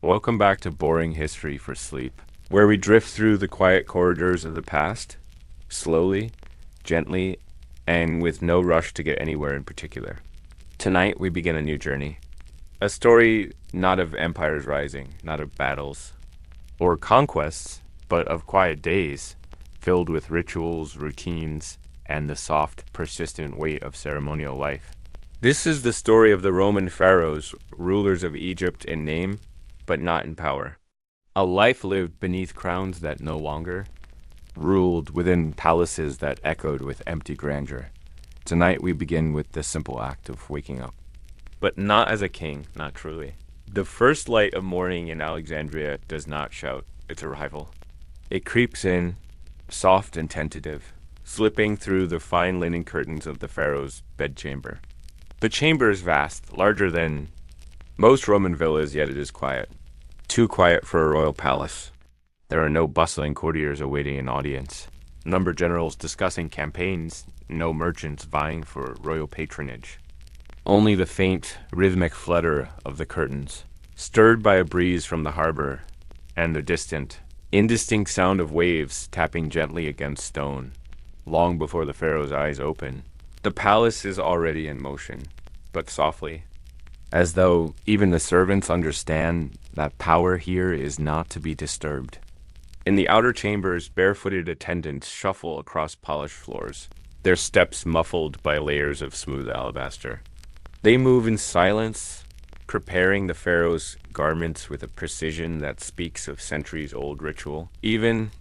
Welcome back to Boring History for Sleep, where we drift through the quiet corridors of the past, slowly, gently, and with no rush to get anywhere in particular. Tonight, we begin a new journey. A story not of empires rising, not of battles or conquests, but of quiet days, filled with rituals, routines, and the soft, persistent weight of ceremonial life. This is the story of the Roman pharaohs, rulers of Egypt in name, but not in power. A life lived beneath crowns that no longer ruled within palaces that echoed with empty grandeur. Tonight we begin with the simple act of waking up. But not as a king, not truly. The first light of morning in Alexandria does not shout its arrival. It creeps in, soft and tentative, slipping through the fine linen curtains of the pharaoh's bedchamber. The chamber is vast, larger than most Roman villas, yet it is quiet. Too quiet for a royal palace. There are no bustling courtiers awaiting an audience, number generals discussing campaigns, no merchants vying for royal patronage. Only the faint, rhythmic flutter of the curtains, stirred by a breeze from the harbor, and the distant, indistinct sound of waves tapping gently against stone, long before the pharaoh's eyes open. The palace is already in motion, but softly, as though even the servants understand that power here is not to be disturbed. In the outer chambers, barefooted attendants shuffle across polished floors, their steps muffled by layers of smooth alabaster. They move in silence, preparing the pharaoh's garments with a precision that speaks of centuries-old ritual, even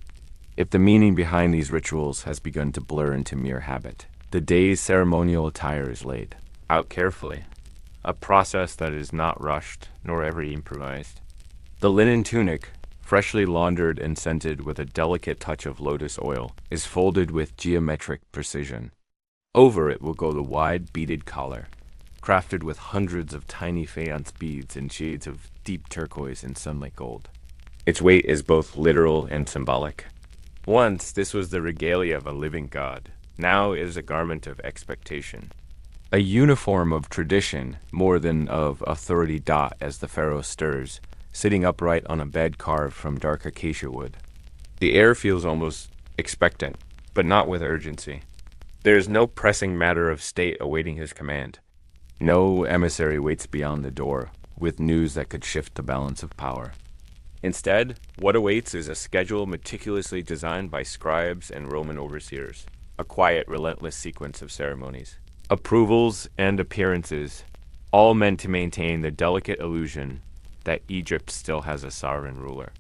if the meaning behind these rituals has begun to blur into mere habit. The day's ceremonial attire is laid out carefully, a process that is not rushed nor ever improvised. The linen tunic, freshly laundered and scented with a delicate touch of lotus oil, is folded with geometric precision. Over it will go the wide beaded collar, crafted with hundreds of tiny faience beads in shades of deep turquoise and sunlit gold. Its weight is both literal and symbolic. Once this was the regalia of a living god. Now it is a garment of expectation. A uniform of tradition more than of authority. As the pharaoh stirs, sitting upright on a bed carved from dark acacia wood. The air feels almost expectant, but not with urgency. There is no pressing matter of state awaiting his command. No emissary waits beyond the door, with news that could shift the balance of power. Instead, what awaits is a schedule meticulously designed by scribes and Roman overseers. A quiet, relentless sequence of ceremonies, approvals, and appearances, all meant to maintain the delicate illusion that Egypt still has a sovereign ruler.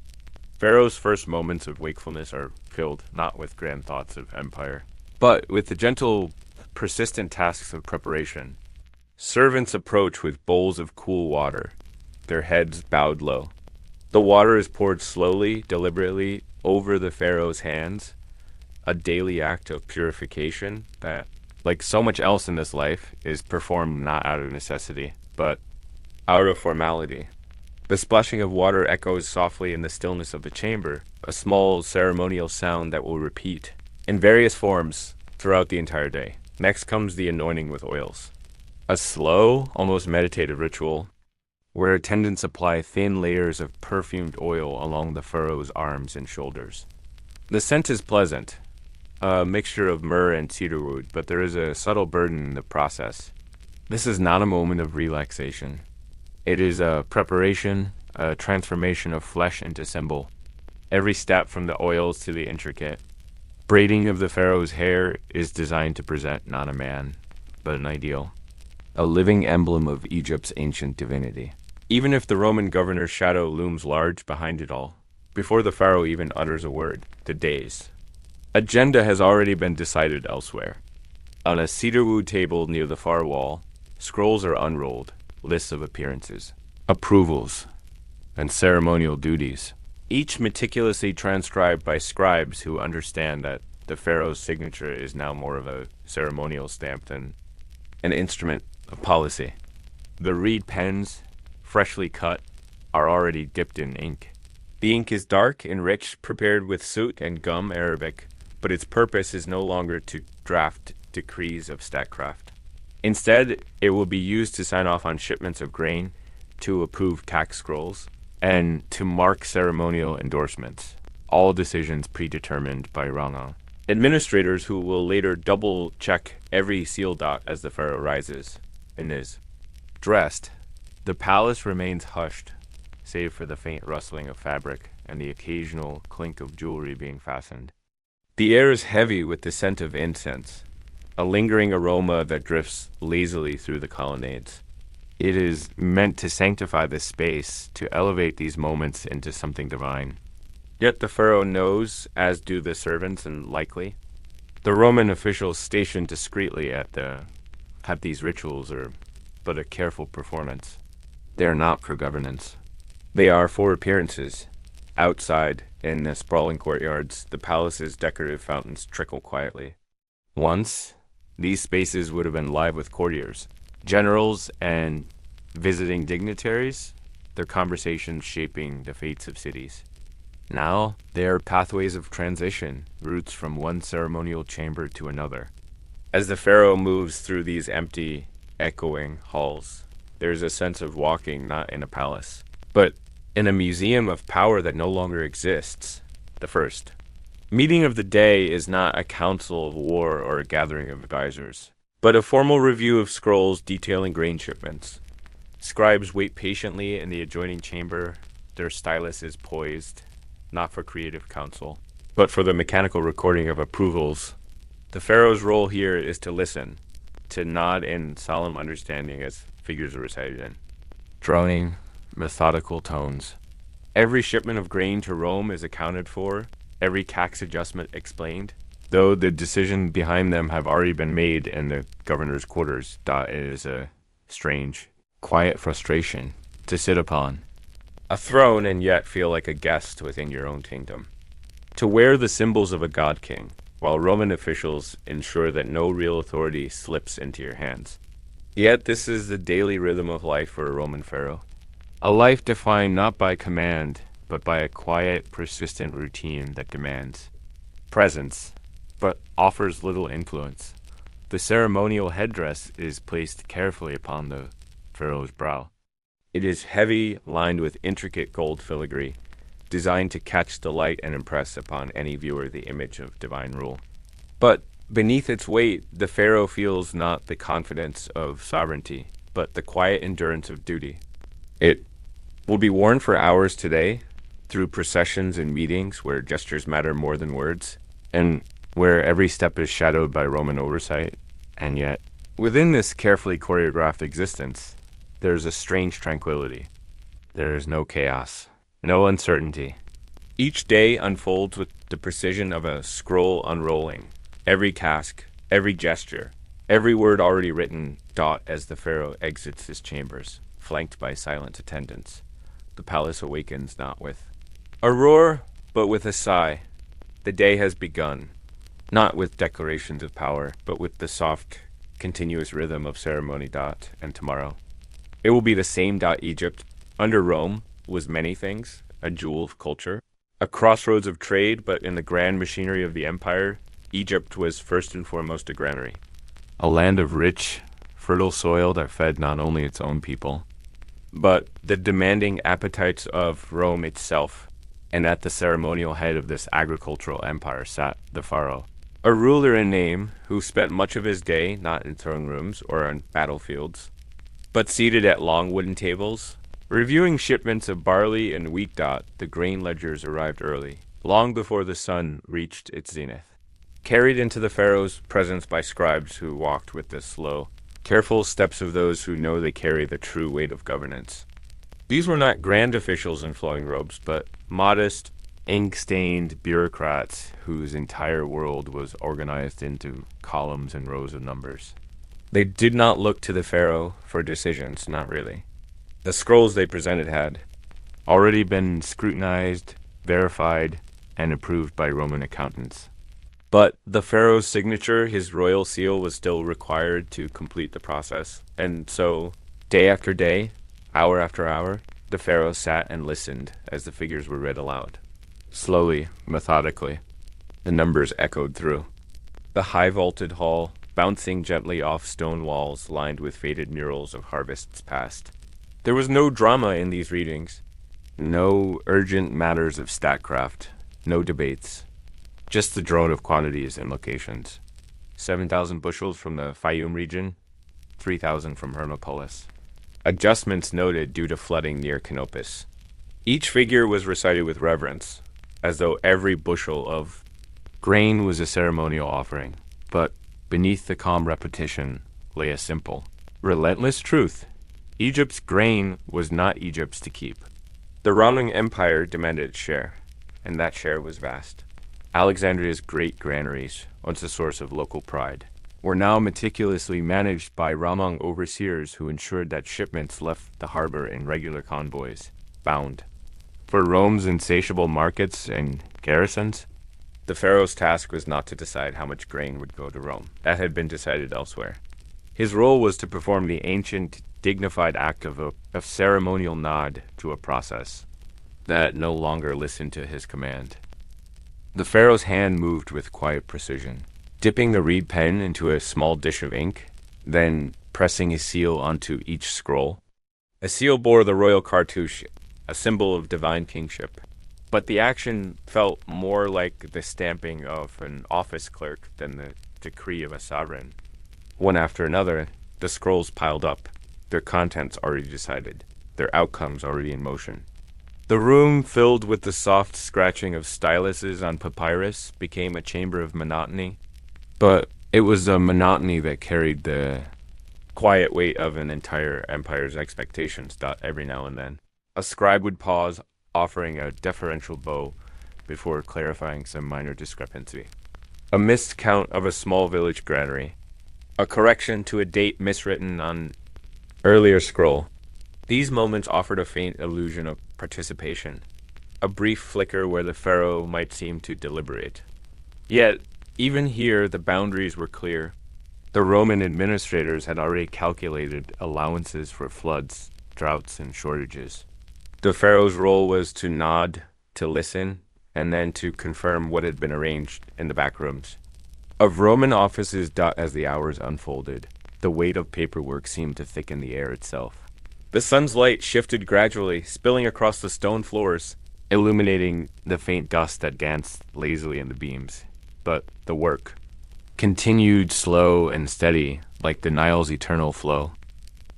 Pharaoh's first moments of wakefulness are filled not with grand thoughts of empire, but with the gentle, persistent tasks of preparation. Servants approach with bowls of cool water, their heads bowed low. The water is poured slowly, deliberately, over the pharaoh's hands, a daily act of purification that, like so much else in this life, is performed not out of necessity, but out of formality. The splashing of water echoes softly in the stillness of the chamber, a small ceremonial sound that will repeat in various forms throughout the entire day. Next comes the anointing with oils, a slow, almost meditative ritual where attendants apply thin layers of perfumed oil along the pharaoh's arms and shoulders. The scent is pleasant, a mixture of myrrh and cedarwood, but there is a subtle burden in the process. This is not a moment of relaxation. It is a preparation, a transformation of flesh into symbol. Every step from the oils to the intricate braiding of the pharaoh's hair is designed to present not a man, but an ideal, a living emblem of Egypt's ancient divinity. Even if the Roman governor's shadow looms large behind it all, before the pharaoh even utters a word, the day's agenda has already been decided elsewhere. On a cedarwood table near the far wall, scrolls are unrolled, lists of appearances, approvals, and ceremonial duties, each meticulously transcribed by scribes who understand that the pharaoh's signature is now more of a ceremonial stamp than an instrument of policy. The reed pens, freshly cut, are already dipped in ink. The ink is dark and rich, prepared with soot and gum arabic, but its purpose is no longer to draft decrees of statecraft. Instead, it will be used to sign off on shipments of grain, to approve tax scrolls, and to mark ceremonial endorsements, all decisions predetermined by Rana. Administrators who will later double-check every seal dot as the pharaoh rises and is dressed. The palace remains hushed, save for the faint rustling of fabric and the occasional clink of jewelry being fastened. The air is heavy with the scent of incense, a lingering aroma that drifts lazily through the colonnades. It is meant to sanctify the space, to elevate these moments into something divine. Yet the pharaoh knows, as do the servants and likely, the Roman officials stationed discreetly at these rituals are but a careful performance. They are not for governance. They are for appearances. Outside, in the sprawling courtyards, the palace's decorative fountains trickle quietly. Once, these spaces would have been live with courtiers, generals, and visiting dignitaries, their conversations shaping the fates of cities. Now, they are pathways of transition, routes from one ceremonial chamber to another. As the pharaoh moves through these empty, echoing halls, there is a sense of walking not in a palace, but in a museum of power that no longer exists. The first meeting of the day is not a council of war or a gathering of advisors, but a formal review of scrolls detailing grain shipments. Scribes wait patiently in the adjoining chamber, their stylus is poised, not for creative counsel, but for the mechanical recording of approvals. The pharaoh's role here is to listen, to nod in solemn understanding as figures are recited in droning, methodical tones. Every shipment of grain to Rome is accounted for, every tax adjustment explained, though the decision behind them have already been made in the governor's quarters. It is a strange, quiet frustration to sit upon a throne and yet feel like a guest within your own kingdom. To wear the symbols of a god king, while Roman officials ensure that no real authority slips into your hands. Yet this is the daily rhythm of life for a Roman pharaoh. A life defined not by command, but by a quiet, persistent routine that demands presence, but offers little influence. The ceremonial headdress is placed carefully upon the pharaoh's brow. It is heavy, lined with intricate gold filigree, designed to catch the light and impress upon any viewer the image of divine rule. But beneath its weight, the pharaoh feels not the confidence of sovereignty, but the quiet endurance of duty. It will be worn for hours today, through processions and meetings where gestures matter more than words, and where every step is shadowed by Roman oversight. And yet, within this carefully choreographed existence, there is a strange tranquility. There is no chaos, no uncertainty. Each day unfolds with the precision of a scroll unrolling. Every task, every gesture, every word already written dot as the pharaoh exits his chambers, flanked by silent attendants. The palace awakens not with a roar, but with a sigh. The day has begun, not with declarations of power, but with the soft, continuous rhythm of ceremony. And tomorrow, it will be the same. Egypt, under Rome, was many things, a jewel of culture, a crossroads of trade, but in the grand machinery of the empire, Egypt was first and foremost a granary. A land of rich, fertile soil that fed not only its own people, but the demanding appetites of Rome itself. And at the ceremonial head of this agricultural empire sat the pharaoh, a ruler in name who spent much of his day not in throne rooms or on battlefields, but seated at long wooden tables, reviewing shipments of barley and wheat. The grain ledgers arrived early, long before the sun reached its zenith, carried into the pharaoh's presence by scribes who walked with the slow, careful steps of those who know they carry the true weight of governance. These were not grand officials in flowing robes, but modest, ink-stained bureaucrats whose entire world was organized into columns and rows of numbers. They did not look to the pharaoh for decisions, not really. The scrolls they presented had already been scrutinized, verified, and approved by Roman accountants. But the pharaoh's signature, his royal seal, was still required to complete the process. And so, day after day, hour after hour, the pharaoh sat and listened as the figures were read aloud. Slowly, methodically, the numbers echoed through. The high-vaulted hall, bouncing gently off stone walls lined with faded murals of harvests past. There was no drama in these readings. No urgent matters of statcraft, no debates, just the drone of quantities and locations. 7,000 bushels from the Fayum region, 3,000 from Hermopolis. Adjustments noted due to flooding near Canopus. Each figure was recited with reverence, as though every bushel of grain was a ceremonial offering. But beneath the calm repetition lay a simple, relentless truth. Egypt's grain was not Egypt's to keep. The Roman Empire demanded its share, and that share was vast. Alexandria's great granaries, once a source of local pride, were now meticulously managed by Ramang overseers who ensured that shipments left the harbor in regular convoys, bound for Rome's insatiable markets and garrisons. The pharaoh's task was not to decide how much grain would go to Rome. That had been decided elsewhere. His role was to perform the ancient, dignified act of ceremonial nod to a process that no longer listened to his command. The pharaoh's hand moved with quiet precision, dipping the reed pen into a small dish of ink, then pressing a seal onto each scroll. A seal bore the royal cartouche, a symbol of divine kingship. But the action felt more like the stamping of an office clerk than the decree of a sovereign. One after another, the scrolls piled up, their contents already decided, their outcomes already in motion. The room, filled with the soft scratching of styluses on papyrus, became a chamber of monotony. But it was a monotony that carried the quiet weight of an entire empire's expectations. Every now and then, a scribe would pause, offering a deferential bow before clarifying some minor discrepancy. A missed count of a small village granary. A correction to a date miswritten on earlier scroll. These moments offered a faint illusion of participation, a brief flicker where the pharaoh might seem to deliberate. Yet, even here, the boundaries were clear. The Roman administrators had already calculated allowances for floods, droughts, and shortages. The pharaoh's role was to nod, to listen, and then to confirm what had been arranged in the back rooms. Of Roman offices as the hours unfolded, the weight of paperwork seemed to thicken the air itself. The sun's light shifted gradually, spilling across the stone floors, illuminating the faint dust that danced lazily in the beams. But the work continued slow and steady, like the Nile's eternal flow.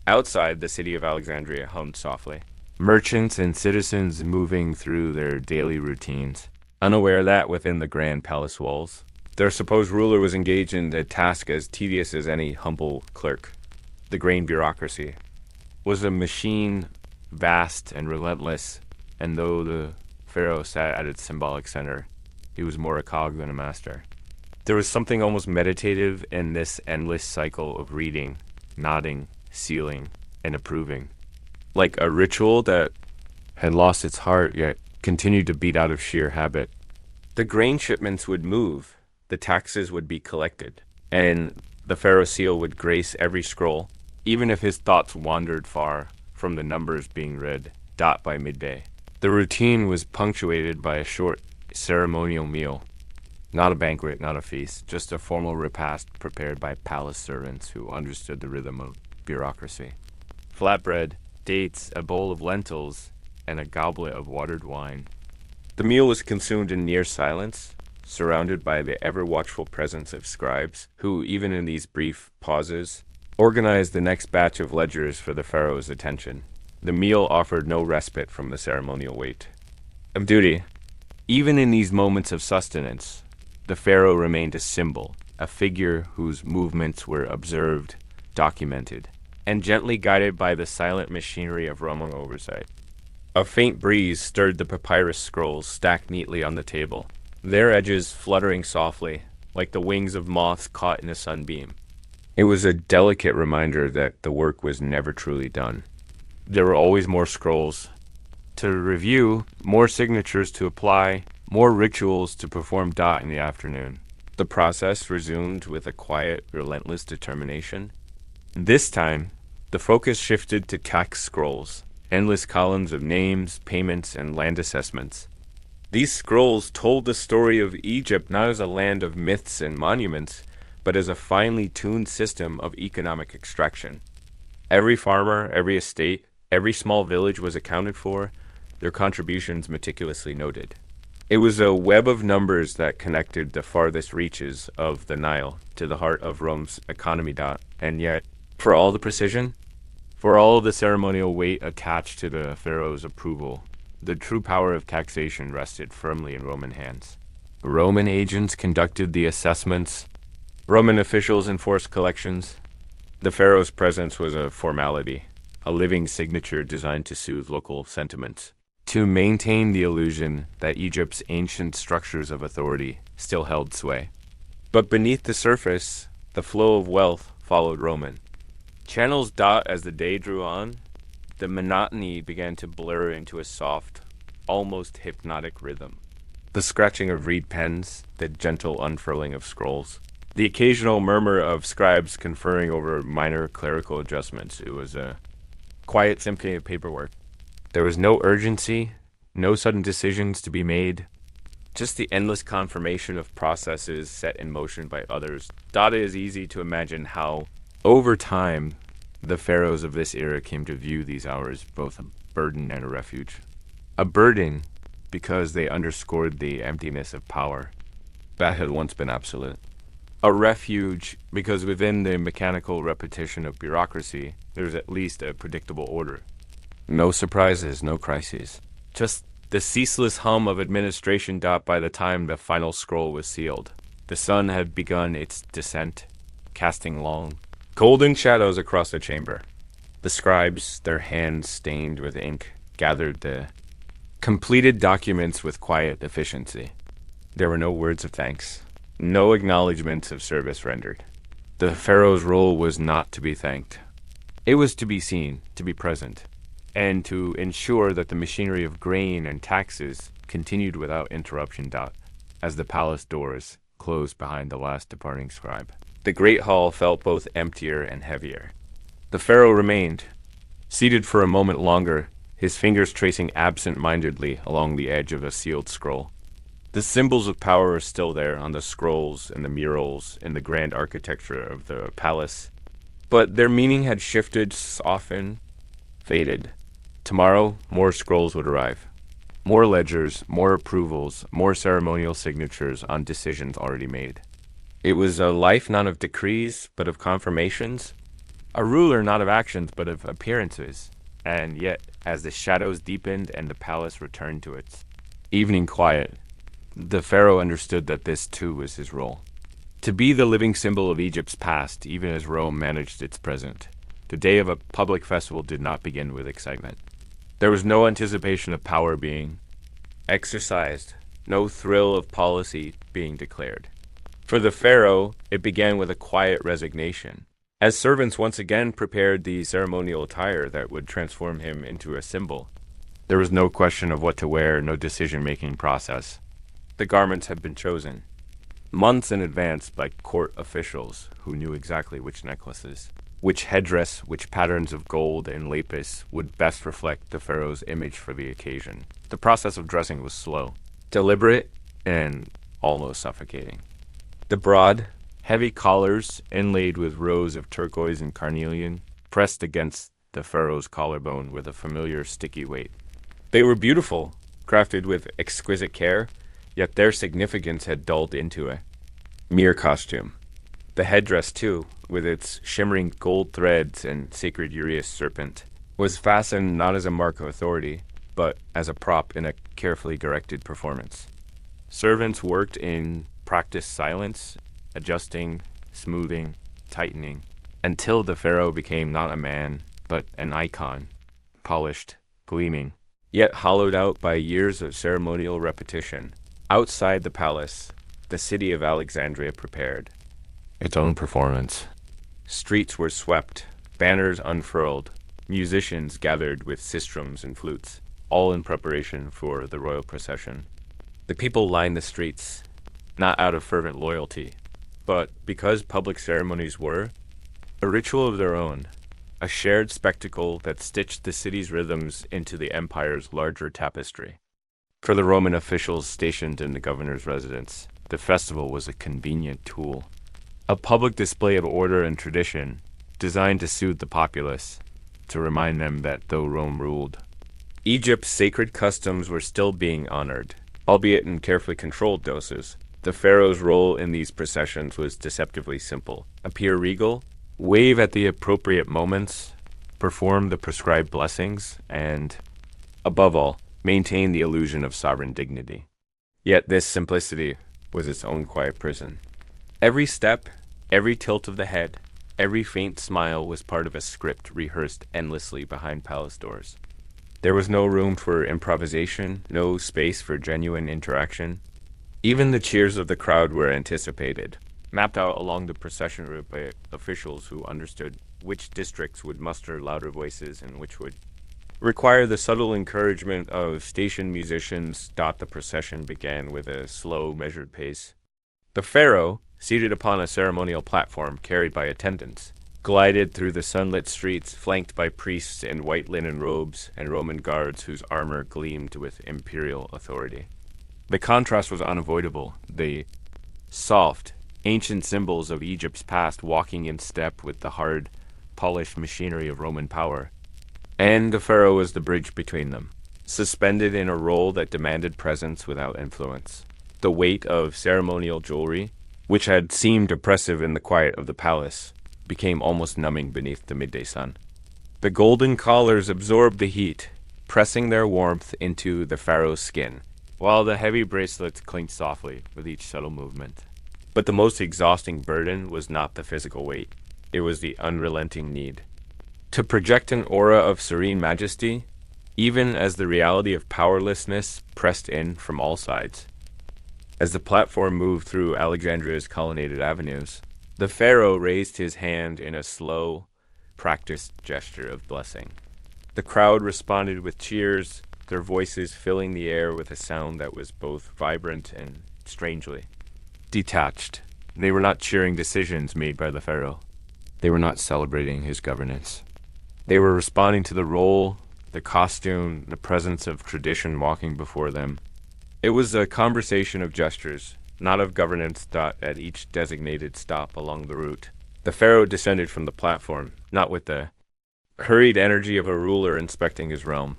Outside, the city of Alexandria hummed softly. Merchants and citizens moving through their daily routines, unaware that within the grand palace walls, their supposed ruler was engaged in a task as tedious as any humble clerk. The grain bureaucracy was a machine vast and relentless, and though the pharaoh sat at its symbolic center, he was more a cog than a master. There was something almost meditative in this endless cycle of reading, nodding, sealing, and approving. Like a ritual that had lost its heart yet continued to beat out of sheer habit. The grain shipments would move, the taxes would be collected, and the pharaoh's seal would grace every scroll, even if his thoughts wandered far from the numbers being read, dot by midday. The routine was punctuated by a short ceremonial meal. Not a banquet, not a feast, just a formal repast prepared by palace servants who understood the rhythm of bureaucracy. Flatbread, dates, a bowl of lentils, and a goblet of watered wine. The meal was consumed in near silence, surrounded by the ever-watchful presence of scribes, who, even in these brief pauses, organized the next batch of ledgers for the pharaoh's attention. The meal offered no respite from the ceremonial weight of duty. Even in these moments of sustenance, the pharaoh remained a symbol, a figure whose movements were observed, documented, and gently guided by the silent machinery of Roman oversight. A faint breeze stirred the papyrus scrolls stacked neatly on the table, their edges fluttering softly, like the wings of moths caught in a sunbeam. It was a delicate reminder that the work was never truly done. There were always more scrolls to review, more signatures to apply, more rituals to perform in the afternoon. The process resumed with a quiet, relentless determination. This time, the focus shifted to tax scrolls, endless columns of names, payments, and land assessments. These scrolls told the story of Egypt not as a land of myths and monuments, but as a finely tuned system of economic extraction. Every farmer, every estate, every small village was accounted for, their contributions meticulously noted. It was a web of numbers that connected the farthest reaches of the Nile to the heart of Rome's economy. And yet, for all the precision, for all the ceremonial weight attached to the pharaoh's approval, the true power of taxation rested firmly in Roman hands. Roman agents conducted the assessments. Roman officials enforced collections. The pharaoh's presence was a formality, a living signature designed to soothe local sentiments, to maintain the illusion that Egypt's ancient structures of authority still held sway. But beneath the surface, the flow of wealth followed Roman. Channels as the day drew on, the monotony began to blur into a soft, almost hypnotic rhythm. The scratching of reed pens, the gentle unfurling of scrolls, the occasional murmur of scribes conferring over minor clerical adjustments. It was a quiet symphony of paperwork. There was no urgency, no sudden decisions to be made, just the endless confirmation of processes set in motion by others. It is easy to imagine how, over time, the pharaohs of this era came to view these hours both a burden and a refuge. A burden because they underscored the emptiness of power that had once been absolute. A refuge because within the mechanical repetition of bureaucracy, there's at least a predictable order. No surprises, no crises. Just the ceaseless hum of administration. By the time the final scroll was sealed, the sun had begun its descent, casting long, golden shadows across the chamber. The scribes, their hands stained with ink, gathered the completed documents with quiet efficiency. There were no words of thanks, no acknowledgments of service rendered. The pharaoh's role was not to be thanked. It was to be seen, to be present, and to ensure that the machinery of grain and taxes continued without interruption. As the palace doors closed behind the last departing scribe, the great hall felt both emptier and heavier. The pharaoh remained, seated for a moment longer, his fingers tracing absent-mindedly along the edge of a sealed scroll. The symbols of power are still there on the scrolls and the murals in the grand architecture of the palace, but their meaning had shifted, softened, faded. Tomorrow, more scrolls would arrive. More ledgers, more approvals, more ceremonial signatures on decisions already made. It was a life not of decrees, but of confirmations. A ruler not of actions, but of appearances. And yet, as the shadows deepened and the palace returned to its evening quiet, the pharaoh understood that this too was his role. To be the living symbol of Egypt's past, even as Rome managed its present. The day of a public festival did not begin with excitement. There was no anticipation of power being exercised, no thrill of policy being declared. For the pharaoh, it began with a quiet resignation, as servants once again prepared the ceremonial attire that would transform him into a symbol. There was no question of what to wear, no decision-making process. The garments had been chosen months in advance by court officials who knew exactly which necklaces, which headdress, which patterns of gold and lapis would best reflect the pharaoh's image for the occasion. The process of dressing was slow, deliberate, and almost suffocating. The broad, heavy collars, inlaid with rows of turquoise and carnelian, pressed against the pharaoh's collarbone with a familiar sticky weight. They were beautiful, crafted with exquisite care, yet their significance had dulled into a mere costume. The headdress, too, with its shimmering gold threads and sacred uraeus serpent, was fastened not as a mark of authority, but as a prop in a carefully directed performance. Servants worked in practiced silence, adjusting, smoothing, tightening, until the pharaoh became not a man, but an icon, polished, gleaming, yet hollowed out by years of ceremonial repetition. Outside the palace, the city of Alexandria prepared its own performance. Streets were swept, banners unfurled, musicians gathered with sistrums and flutes, all in preparation for the royal procession. The people lined the streets, not out of fervent loyalty, but because public ceremonies were a ritual of their own, a shared spectacle that stitched the city's rhythms into the empire's larger tapestry. For the Roman officials stationed in the governor's residence, the festival was a convenient tool, a public display of order and tradition designed to soothe the populace, to remind them that though Rome ruled, Egypt's sacred customs were still being honored, albeit in carefully controlled doses. The pharaoh's role in these processions was deceptively simple. Appear regal, wave at the appropriate moments, perform the prescribed blessings, and, above all, maintain the illusion of sovereign dignity. Yet this simplicity was its own quiet prison. Every step, every tilt of the head, every faint smile was part of a script rehearsed endlessly behind palace doors. There was no room for improvisation, no space for genuine interaction. Even the cheers of the crowd were anticipated, mapped out along the procession route by officials who understood which districts would muster louder voices and which would require the subtle encouragement of station musicians. The procession began with a slow, measured pace. The pharaoh, seated upon a ceremonial platform carried by attendants, glided through the sunlit streets, flanked by priests in white linen robes and Roman guards whose armor gleamed with imperial authority. The contrast was unavoidable. The soft, ancient symbols of Egypt's past walking in step with the hard, polished machinery of Roman power. And the pharaoh was the bridge between them, suspended in a role that demanded presence without influence. The weight of ceremonial jewelry, which had seemed oppressive in the quiet of the palace, became almost numbing beneath the midday sun. The golden collars absorbed the heat, pressing their warmth into the pharaoh's skin, while the heavy bracelets clinked softly with each subtle movement. But the most exhausting burden was not the physical weight. It was the unrelenting need to project an aura of serene majesty, even as the reality of powerlessness pressed in from all sides. As the platform moved through Alexandria's colonnaded avenues, the pharaoh raised his hand in a slow, practiced gesture of blessing. The crowd responded with cheers, their voices filling the air with a sound that was both vibrant and strangely detached. They were not cheering decisions made by the pharaoh. They were not celebrating his governance. They were responding to the role, the costume, the presence of tradition walking before them. It was a conversation of gestures, not of governance. At each designated stop along the route, the pharaoh descended from the platform, not with the hurried energy of a ruler inspecting his realm,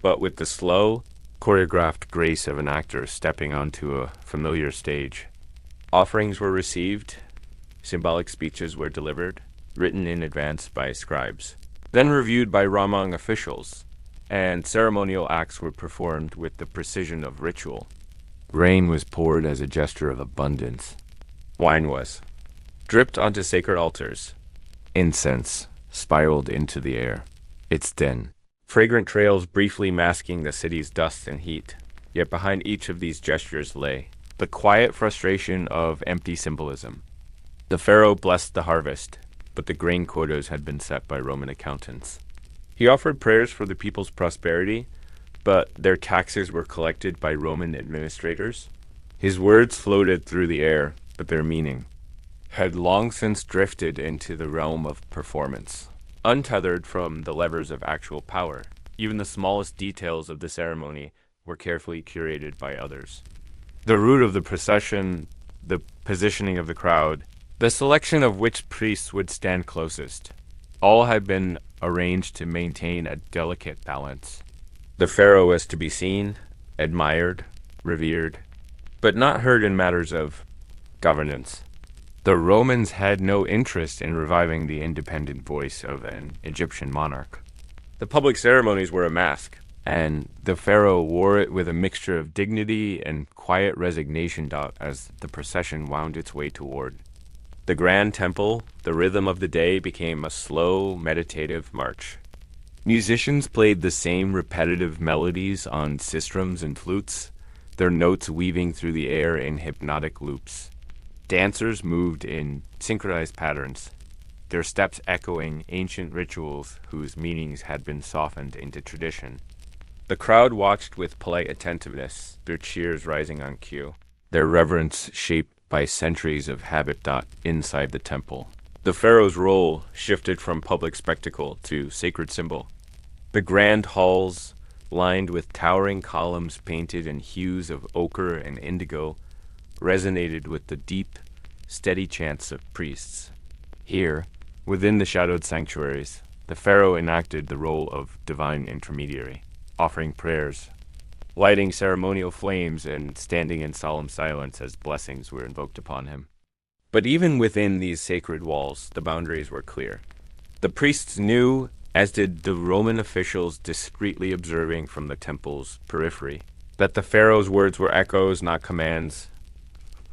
but with the slow, choreographed grace of an actor stepping onto a familiar stage. Offerings were received, symbolic speeches were delivered, written in advance by scribes, then reviewed by Ramang officials, and ceremonial acts were performed with the precision of ritual. Rain was poured as a gesture of abundance. Wine was dripped onto sacred altars. Incense spiraled into the air, its den, fragrant trails briefly masking the city's dust and heat. Yet behind each of these gestures lay the quiet frustration of empty symbolism. The pharaoh blessed the harvest, but the grain quotas had been set by Roman accountants. He offered prayers for the people's prosperity, but their taxes were collected by Roman administrators. His words floated through the air, but their meaning had long since drifted into the realm of performance, untethered from the levers of actual power. Even the smallest details of the ceremony were carefully curated by others. The route of the procession, the positioning of the crowd, the selection of which priests would stand closest, all had been arranged to maintain a delicate balance. The pharaoh was to be seen, admired, revered, but not heard in matters of governance. The Romans had no interest in reviving the independent voice of an Egyptian monarch. The public ceremonies were a mask, and the pharaoh wore it with a mixture of dignity and quiet resignation as the procession wound its way toward the grand temple. The rhythm of the day became a slow, meditative march. Musicians played the same repetitive melodies on sistrums and flutes, their notes weaving through the air in hypnotic loops. Dancers moved in synchronized patterns, their steps echoing ancient rituals whose meanings had been softened into tradition. The crowd watched with polite attentiveness, their cheers rising on cue, their reverence shaped by centuries of habit. Inside the temple, the pharaoh's role shifted from public spectacle to sacred symbol. The grand halls, lined with towering columns painted in hues of ochre and indigo, resonated with the deep, steady chants of priests. Here, within the shadowed sanctuaries, the pharaoh enacted the role of divine intermediary. offering prayers, lighting ceremonial flames, and standing in solemn silence as blessings were invoked upon him. But even within these sacred walls, the boundaries were clear. The priests knew, as did the Roman officials discreetly observing from the temple's periphery, that the pharaoh's words were echoes, not commands,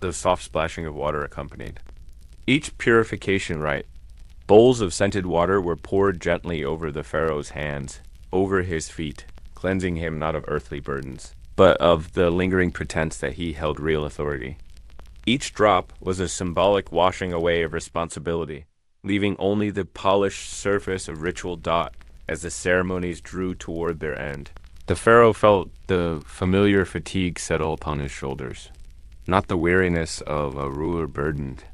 the soft splashing of water accompanied. Each purification rite, bowls of scented water were poured gently over the pharaoh's hands, over his feet, cleansing him not of earthly burdens, but of the lingering pretense that he held real authority. Each drop was a symbolic washing away of responsibility, leaving only the polished surface of ritual dot as the ceremonies drew toward their end. The pharaoh felt the familiar fatigue settle upon his shoulders, not the weariness of a ruler burdened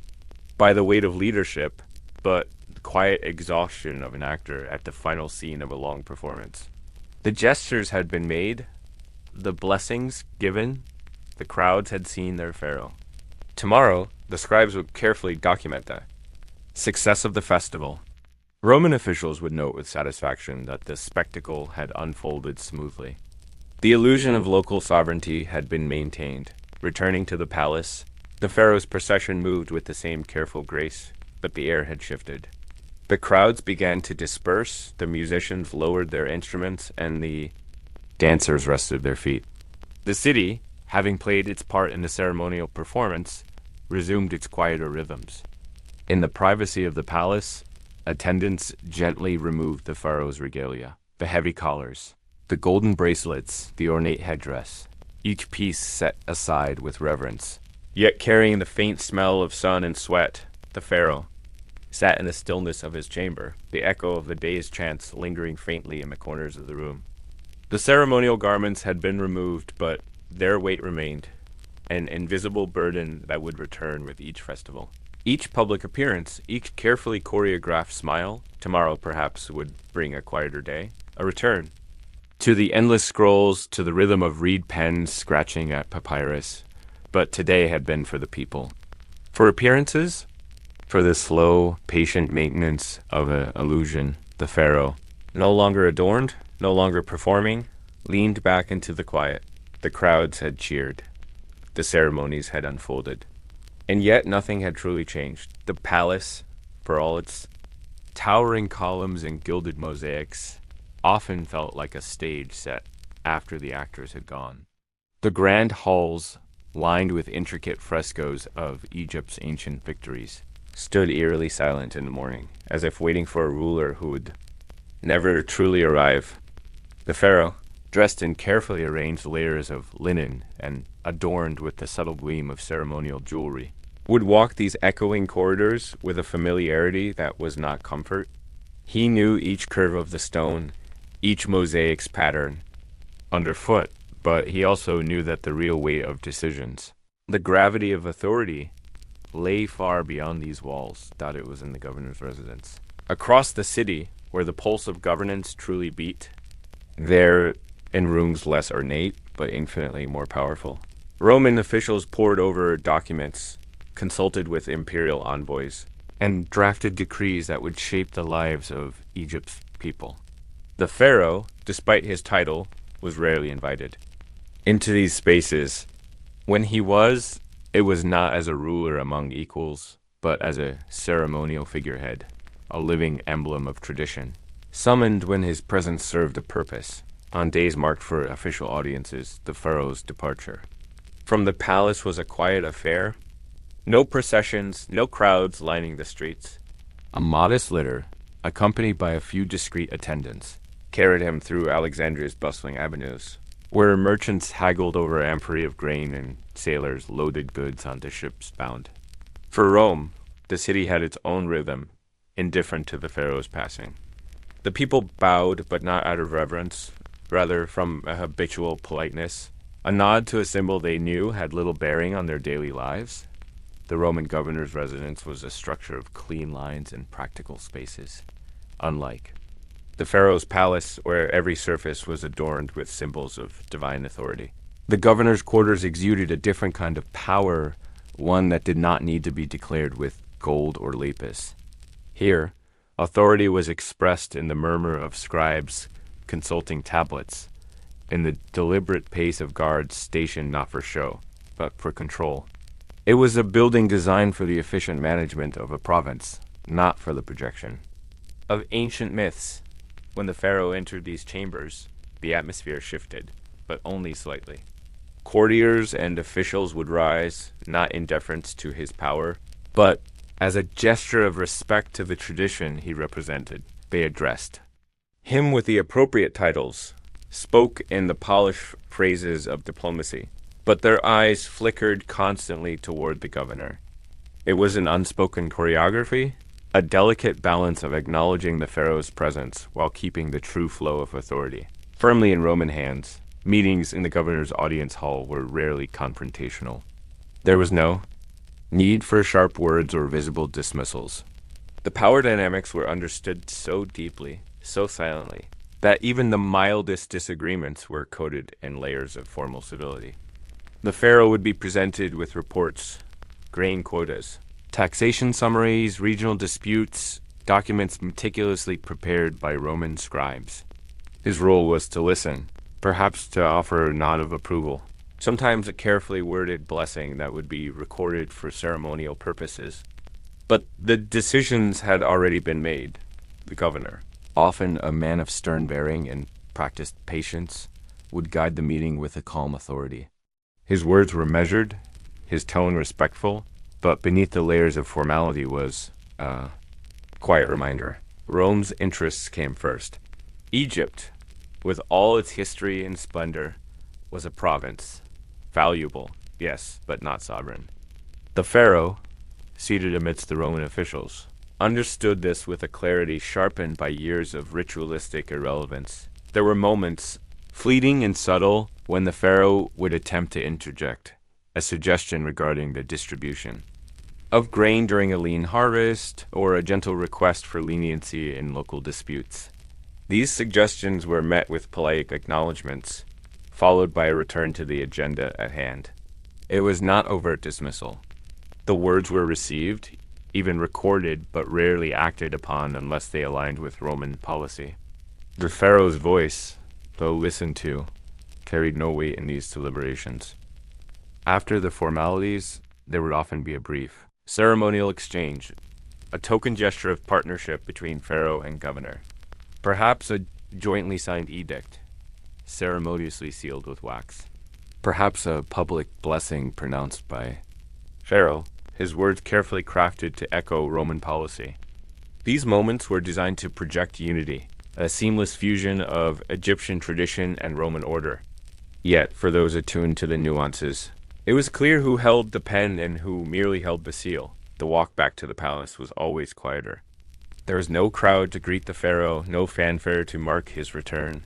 by the weight of leadership, but the quiet exhaustion of an actor at the final scene of a long performance. The gestures had been made, the blessings given, the crowds had seen their pharaoh. Tomorrow, the scribes would carefully document the success of the festival. Roman officials would note with satisfaction that the spectacle had unfolded smoothly. The illusion of local sovereignty had been maintained. Returning to the palace, the pharaoh's procession moved with the same careful grace, but the air had shifted. The crowds began to disperse, the musicians lowered their instruments, and the dancers rested their feet. The city, having played its part in the ceremonial performance, resumed its quieter rhythms. In the privacy of the palace, attendants gently removed the pharaoh's regalia, the heavy collars, the golden bracelets, the ornate headdress, each piece set aside with reverence. Yet carrying the faint smell of sun and sweat, the pharaoh sat in the stillness of his chamber, the echo of the day's chants lingering faintly in the corners of the room. The ceremonial garments had been removed, but their weight remained, an invisible burden that would return with each festival. Each public appearance, each carefully choreographed smile, tomorrow perhaps would bring a quieter day, a return. To the endless scrolls, to the rhythm of reed pens scratching at papyrus, but today had been for the people. For appearances, for the slow, patient maintenance of an illusion, the pharaoh, no longer adorned, no longer performing, leaned back into the quiet. The crowds had cheered. The ceremonies had unfolded. And yet nothing had truly changed. The palace, for all its towering columns and gilded mosaics, often felt like a stage set after the actors had gone. The grand halls, lined with intricate frescoes of Egypt's ancient victories, stood eerily silent in the morning, as if waiting for a ruler who would never truly arrive. The pharaoh, dressed in carefully arranged layers of linen and adorned with the subtle gleam of ceremonial jewelry, would walk these echoing corridors with a familiarity that was not comfort. He knew each curve of the stone, each mosaic's pattern, underfoot, but he also knew that the real weight of decisions, the gravity of authority, lay far beyond these walls. Thought it was in the governor's residence. Across the city, where the pulse of governance truly beat, there, in rooms less ornate, but infinitely more powerful, Roman officials pored over documents, consulted with imperial envoys, and drafted decrees that would shape the lives of Egypt's people. The pharaoh, despite his title, was rarely invited into these spaces. When he was, it was not as a ruler among equals, but as a ceremonial figurehead, a living emblem of tradition, summoned when his presence served a purpose, on days marked for official audiences, the pharaoh's departure. From the palace was a quiet affair, no processions, no crowds lining the streets. A modest litter, accompanied by a few discreet attendants, carried him through Alexandria's bustling avenues, where merchants haggled over amphorae of grain and sailors loaded goods onto ships bound. For Rome, the city had its own rhythm, indifferent to the pharaoh's passing. The people bowed, but not out of reverence, rather from a habitual politeness, a nod to a symbol they knew had little bearing on their daily lives. The Roman governor's residence was a structure of clean lines and practical spaces, unlike the pharaoh's palace, where every surface was adorned with symbols of divine authority. The governor's quarters exuded a different kind of power, one that did not need to be declared with gold or lapis. Here, authority was expressed in the murmur of scribes consulting tablets, in the deliberate pace of guards stationed not for show, but for control. It was a building designed for the efficient management of a province, not for the projection. Of ancient myths, when the pharaoh entered these chambers, the atmosphere shifted, but only slightly. Courtiers and officials would rise, not in deference to his power, but as a gesture of respect to the tradition he represented. They addressed him with the appropriate titles, spoke in the polished phrases of diplomacy, but their eyes flickered constantly toward the governor. It was an unspoken choreography, a delicate balance of acknowledging the pharaoh's presence while keeping the true flow of authority firmly in Roman hands. Meetings in the governor's audience hall were rarely confrontational. There was no need for sharp words or visible dismissals. The power dynamics were understood so deeply, so silently, that even the mildest disagreements were coated in layers of formal civility. The pharaoh would be presented with reports, grain quotas, taxation summaries, regional disputes, documents meticulously prepared by Roman scribes. His role was to listen, perhaps to offer a nod of approval, sometimes a carefully worded blessing that would be recorded for ceremonial purposes. But the decisions had already been made. The governor, often a man of stern bearing and practiced patience, would guide the meeting with a calm authority. His words were measured, his tone respectful, but beneath the layers of formality was a quiet reminder. Rome's interests came first. Egypt, with all its history and splendor, was a province. Valuable, yes, but not sovereign. The pharaoh, seated amidst the Roman officials, understood this with a clarity sharpened by years of ritualistic irrelevance. There were moments, fleeting and subtle, when the pharaoh would attempt to interject, a suggestion regarding the distribution of grain during a lean harvest, or a gentle request for leniency in local disputes. These suggestions were met with polite acknowledgments, followed by a return to the agenda at hand. It was not overt dismissal. The words were received, even recorded, but rarely acted upon unless they aligned with Roman policy. The pharaoh's voice, though listened to, carried no weight in these deliberations. After the formalities, there would often be a brief, ceremonial exchange, a token gesture of partnership between pharaoh and governor. Perhaps a jointly signed edict, ceremoniously sealed with wax. Perhaps a public blessing pronounced by Pharaoh, his words carefully crafted to echo Roman policy. These moments were designed to project unity, a seamless fusion of Egyptian tradition and Roman order. Yet, for those attuned to the nuances, it was clear who held the pen and who merely held the seal. The walk back to the palace was always quieter. There was no crowd to greet the pharaoh, no fanfare to mark his return.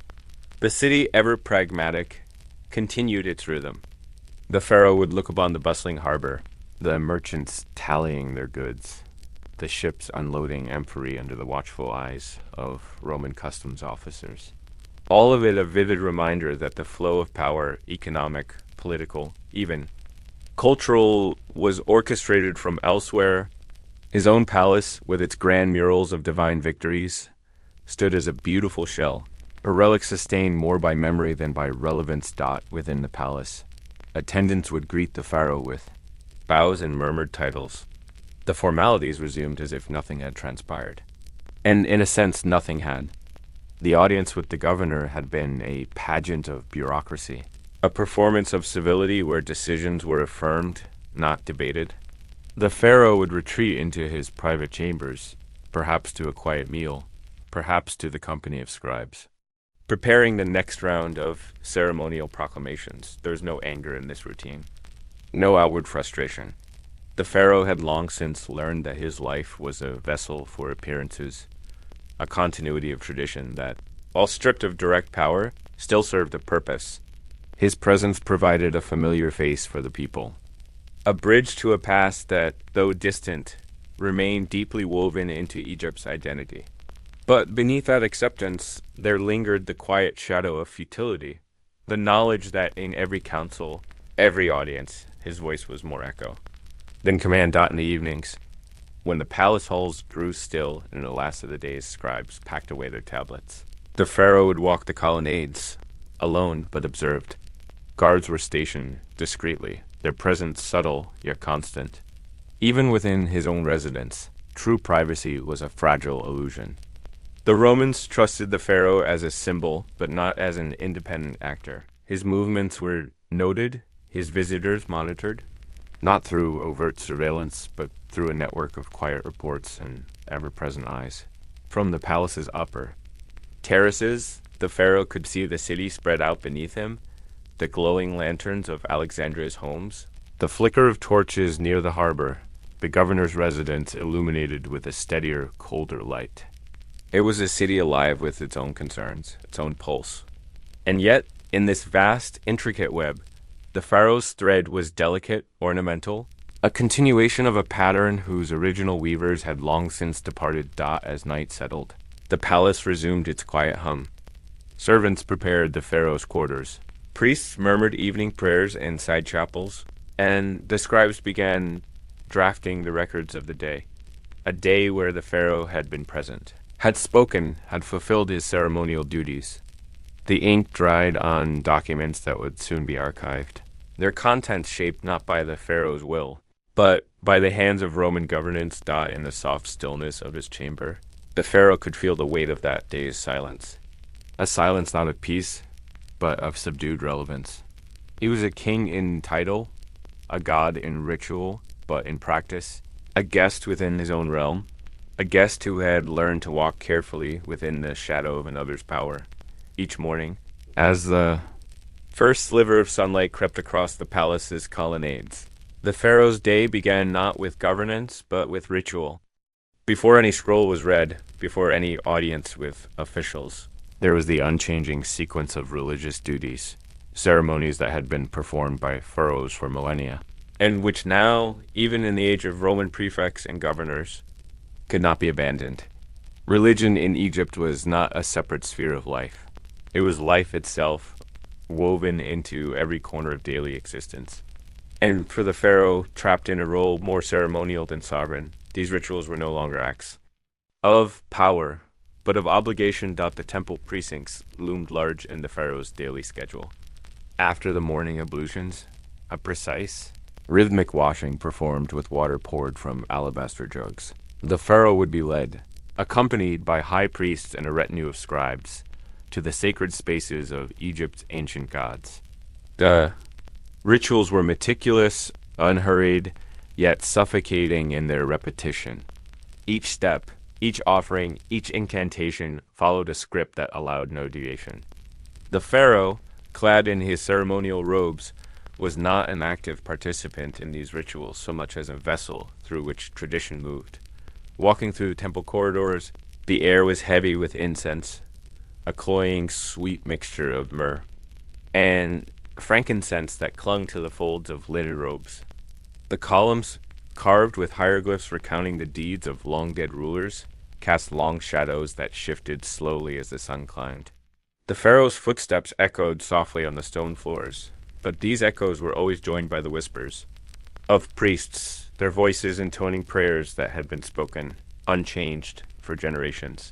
The city, ever pragmatic, continued its rhythm. The pharaoh would look upon the bustling harbor, the merchants tallying their goods, the ships unloading amphorae under the watchful eyes of Roman customs officers. All of it a vivid reminder that the flow of power, economic, political, even cultural, was orchestrated from elsewhere. His own palace, with its grand murals of divine victories, stood as a beautiful shell, a relic sustained more by memory than by relevance. Within the palace, attendants would greet the pharaoh with bows and murmured titles. The formalities resumed as if nothing had transpired. And in a sense, nothing had. The audience with the governor had been a pageant of bureaucracy, a performance of civility where decisions were affirmed, not debated. The pharaoh would retreat into his private chambers, perhaps to a quiet meal, perhaps to the company of scribes, preparing the next round of ceremonial proclamations. There was no anger in this routine, no outward frustration. The pharaoh had long since learned that his life was a vessel for appearances, a continuity of tradition that, while stripped of direct power, still served a purpose. His presence provided a familiar face for the people, a bridge to a past that, though distant, remained deeply woven into Egypt's identity. But beneath that acceptance, there lingered the quiet shadow of futility, the knowledge that in every council, every audience, his voice was more echo than command. In the evenings, when the palace halls grew still and the last of the day's scribes packed away their tablets, the pharaoh would walk the colonnades, alone but observed. Guards were stationed discreetly, their presence subtle yet constant. Even within his own residence, true privacy was a fragile illusion. The Romans trusted the pharaoh as a symbol, but not as an independent actor. His movements were noted, his visitors monitored, not through overt surveillance, but through a network of quiet reports and ever-present eyes. From the palace's upper terraces, the pharaoh could see the city spread out beneath him, the glowing lanterns of Alexandria's homes, the flicker of torches near the harbor, the governor's residence illuminated with a steadier, colder light. It was a city alive with its own concerns, its own pulse. And yet, in this vast, intricate web, the pharaoh's thread was delicate, ornamental, a continuation of a pattern whose original weavers had long since departed as night settled. The palace resumed its quiet hum. Servants prepared the pharaoh's quarters. Priests murmured evening prayers in side chapels, and the scribes began drafting the records of the day, a day where the pharaoh had been present, had spoken, had fulfilled his ceremonial duties. The ink dried on documents that would soon be archived, their contents shaped not by the pharaoh's will, but by the hands of Roman governance in the soft stillness of his chamber. The pharaoh could feel the weight of that day's silence, a silence not of peace, but of subdued relevance. He was a king in title, a god in ritual, but in practice, a guest within his own realm, a guest who had learned to walk carefully within the shadow of another's power. Each morning, as the first sliver of sunlight crept across the palace's colonnades, the pharaoh's day began not with governance, but with ritual. Before any scroll was read, before any audience with officials, there was the unchanging sequence of religious duties, ceremonies that had been performed by pharaohs for millennia, and which now, even in the age of Roman prefects and governors, could not be abandoned. Religion in Egypt was not a separate sphere of life. It was life itself, woven into every corner of daily existence. And for the pharaoh, trapped in a role more ceremonial than sovereign, these rituals were no longer acts of power, but of obligation. The temple precincts loomed large in the pharaoh's daily schedule. After the morning ablutions, a precise, rhythmic washing performed with water poured from alabaster jugs. The pharaoh would be led, accompanied by high priests and a retinue of scribes, to the sacred spaces of Egypt's ancient gods. The rituals were meticulous, unhurried, yet suffocating in their repetition. Each step, each offering, each incantation followed a script that allowed no deviation. The pharaoh, clad in his ceremonial robes, was not an active participant in these rituals so much as a vessel through which tradition moved. Walking through temple corridors, the air was heavy with incense, a cloying, sweet mixture of myrrh, and frankincense that clung to the folds of lidded robes. The columns, carved with hieroglyphs recounting the deeds of long-dead rulers, cast long shadows that shifted slowly as the sun climbed. The pharaoh's footsteps echoed softly on the stone floors, but these echoes were always joined by the whispers of priests, their voices intoning prayers that had been spoken, unchanged, for generations.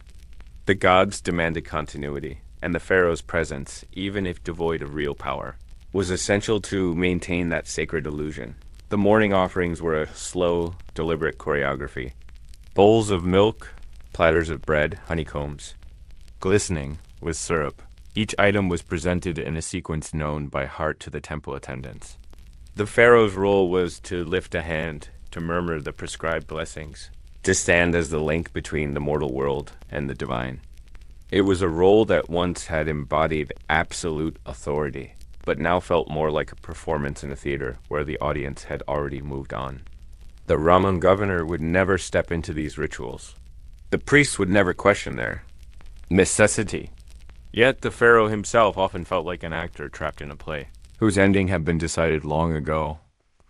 The gods demanded continuity, and the pharaoh's presence, even if devoid of real power, was essential to maintain that sacred illusion. The morning offerings were a slow, deliberate choreography. Bowls of milk, platters of bread, honeycombs, glistening with syrup. Each item was presented in a sequence known by heart to the temple attendants. The pharaoh's role was to lift a hand, to murmur the prescribed blessings, to stand as the link between the mortal world and the divine. It was a role that once had embodied absolute authority, but now felt more like a performance in a theater where the audience had already moved on. The Roman governor would never step into these rituals. The priests would never question their necessity. Yet the pharaoh himself often felt like an actor trapped in a play, whose ending had been decided long ago.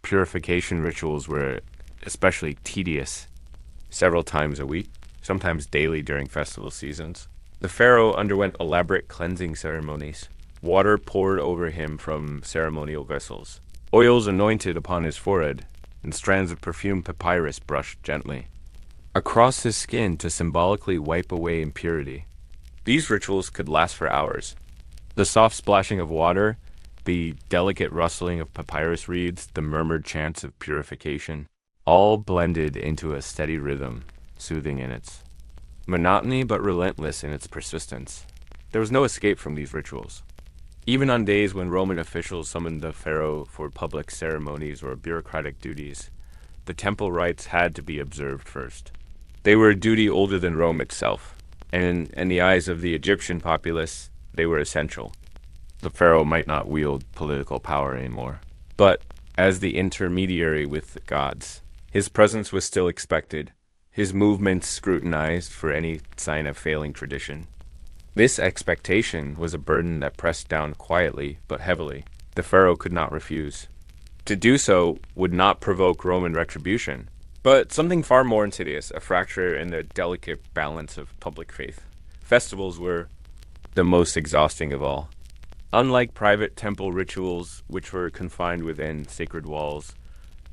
Purification rituals were especially tedious, several times a week, sometimes daily during festival seasons. The pharaoh underwent elaborate cleansing ceremonies. Water poured over him from ceremonial vessels, oils anointed upon his forehead, and strands of perfumed papyrus brushed gently across his skin to symbolically wipe away impurity. These rituals could last for hours. The soft splashing of water, the delicate rustling of papyrus reeds, the murmured chants of purification, all blended into a steady rhythm, soothing in its monotony but relentless in its persistence. There was no escape from these rituals. Even on days when Roman officials summoned the pharaoh for public ceremonies or bureaucratic duties, the temple rites had to be observed first. They were a duty older than Rome itself, and in the eyes of the Egyptian populace, they were essential. The pharaoh might not wield political power anymore, but as the intermediary with the gods, his presence was still expected, his movements scrutinized for any sign of failing tradition. This expectation was a burden that pressed down quietly but heavily. The pharaoh could not refuse. To do so would not provoke Roman retribution, but something far more insidious, a fracture in the delicate balance of public faith. Festivals were the most exhausting of all. Unlike private temple rituals, which were confined within sacred walls,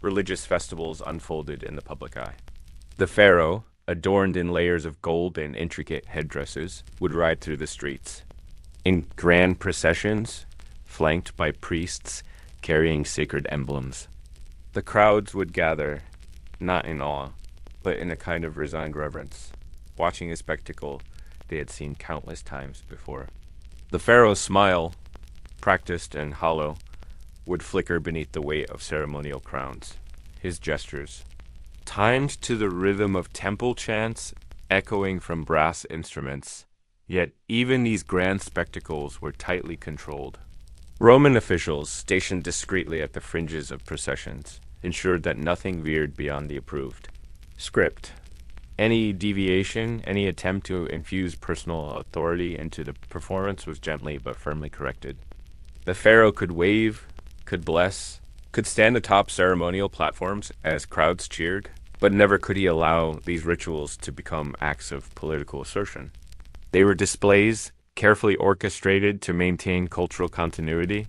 religious festivals unfolded in the public eye. The pharaoh, adorned in layers of gold and intricate headdresses, would ride through the streets. In grand processions, flanked by priests carrying sacred emblems. The crowds would gather, not in awe, but in a kind of resigned reverence, watching a spectacle they had seen countless times before. The pharaoh's smile, practiced and hollow, would flicker beneath the weight of ceremonial crowns. His gestures, timed to the rhythm of temple chants echoing from brass instruments, yet even these grand spectacles were tightly controlled. Roman officials, stationed discreetly at the fringes of processions, ensured that nothing veered beyond the approved script. Any deviation, any attempt to infuse personal authority into the performance was gently but firmly corrected. The pharaoh could wave, could bless, could stand atop ceremonial platforms as crowds cheered, but never could he allow these rituals to become acts of political assertion. They were displays carefully orchestrated to maintain cultural continuity,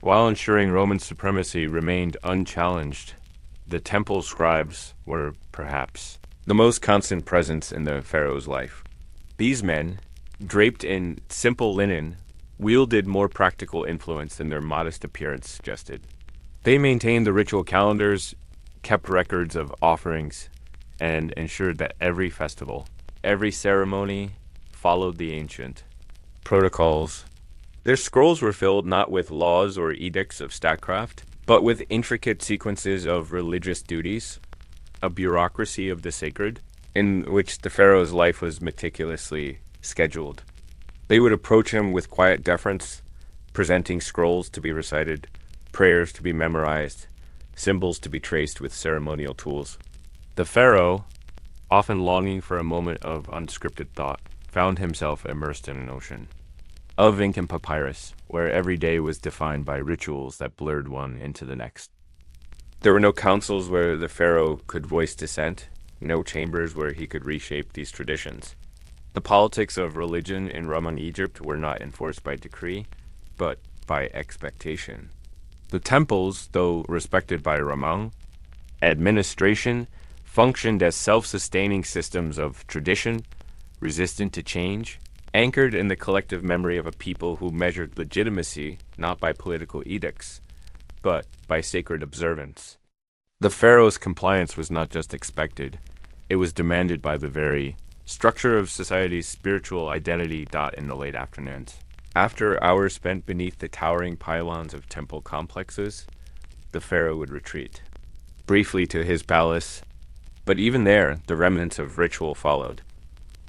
while ensuring Roman supremacy remained unchallenged. The temple scribes were, perhaps, the most constant presence in the pharaoh's life. These men, draped in simple linen, wielded more practical influence than their modest appearance suggested. They maintained the ritual calendars, kept records of offerings, and ensured that every festival, every ceremony followed the ancient protocols. Their scrolls were filled not with laws or edicts of statecraft, but with intricate sequences of religious duties, a bureaucracy of the sacred, in which the pharaoh's life was meticulously scheduled. They would approach him with quiet deference, presenting scrolls to be recited, prayers to be memorized, symbols to be traced with ceremonial tools. The pharaoh, often longing for a moment of unscripted thought, found himself immersed in an ocean of ink and papyrus, where every day was defined by rituals that blurred one into the next. There were no councils where the pharaoh could voice dissent, no chambers where he could reshape these traditions. The politics of religion in Roman Egypt were not enforced by decree, but by expectation. The temples, though respected by Roman administration, functioned as self-sustaining systems of tradition, resistant to change, anchored in the collective memory of a people who measured legitimacy not by political edicts, but by sacred observance. The pharaoh's compliance was not just expected, it was demanded by the very structure of society's spiritual identity. In the late afternoons. After hours spent beneath the towering pylons of temple complexes, the pharaoh would retreat, briefly to his palace, but even there, the remnants of ritual followed.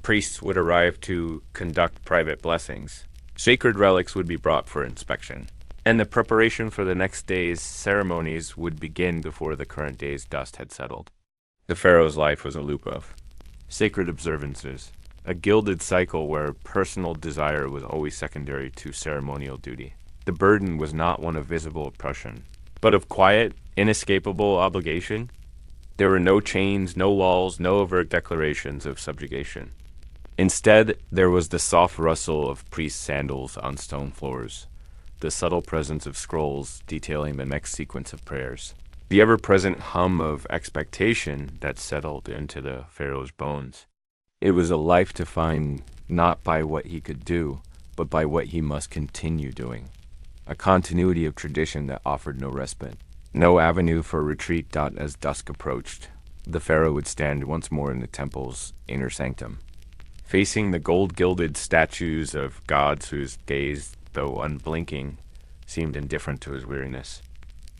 Priests would arrive to conduct private blessings. Sacred relics would be brought for inspection, and the preparation for the next day's ceremonies would begin before the current day's dust had settled. The pharaoh's life was a loop of sacred observances, a gilded cycle where personal desire was always secondary to ceremonial duty. The burden was not one of visible oppression, but of quiet, inescapable obligation. There were no chains, no walls, no overt declarations of subjugation. Instead, there was the soft rustle of priests' sandals on stone floors, the subtle presence of scrolls detailing the next sequence of prayers, the ever-present hum of expectation that settled into the pharaoh's bones. It was a life defined not by what he could do, but by what he must continue doing. A continuity of tradition that offered no respite. No avenue for retreat. As dusk approached, the pharaoh would stand once more in the temple's inner sanctum, facing the gold-gilded statues of gods whose gaze, though unblinking, seemed indifferent to his weariness.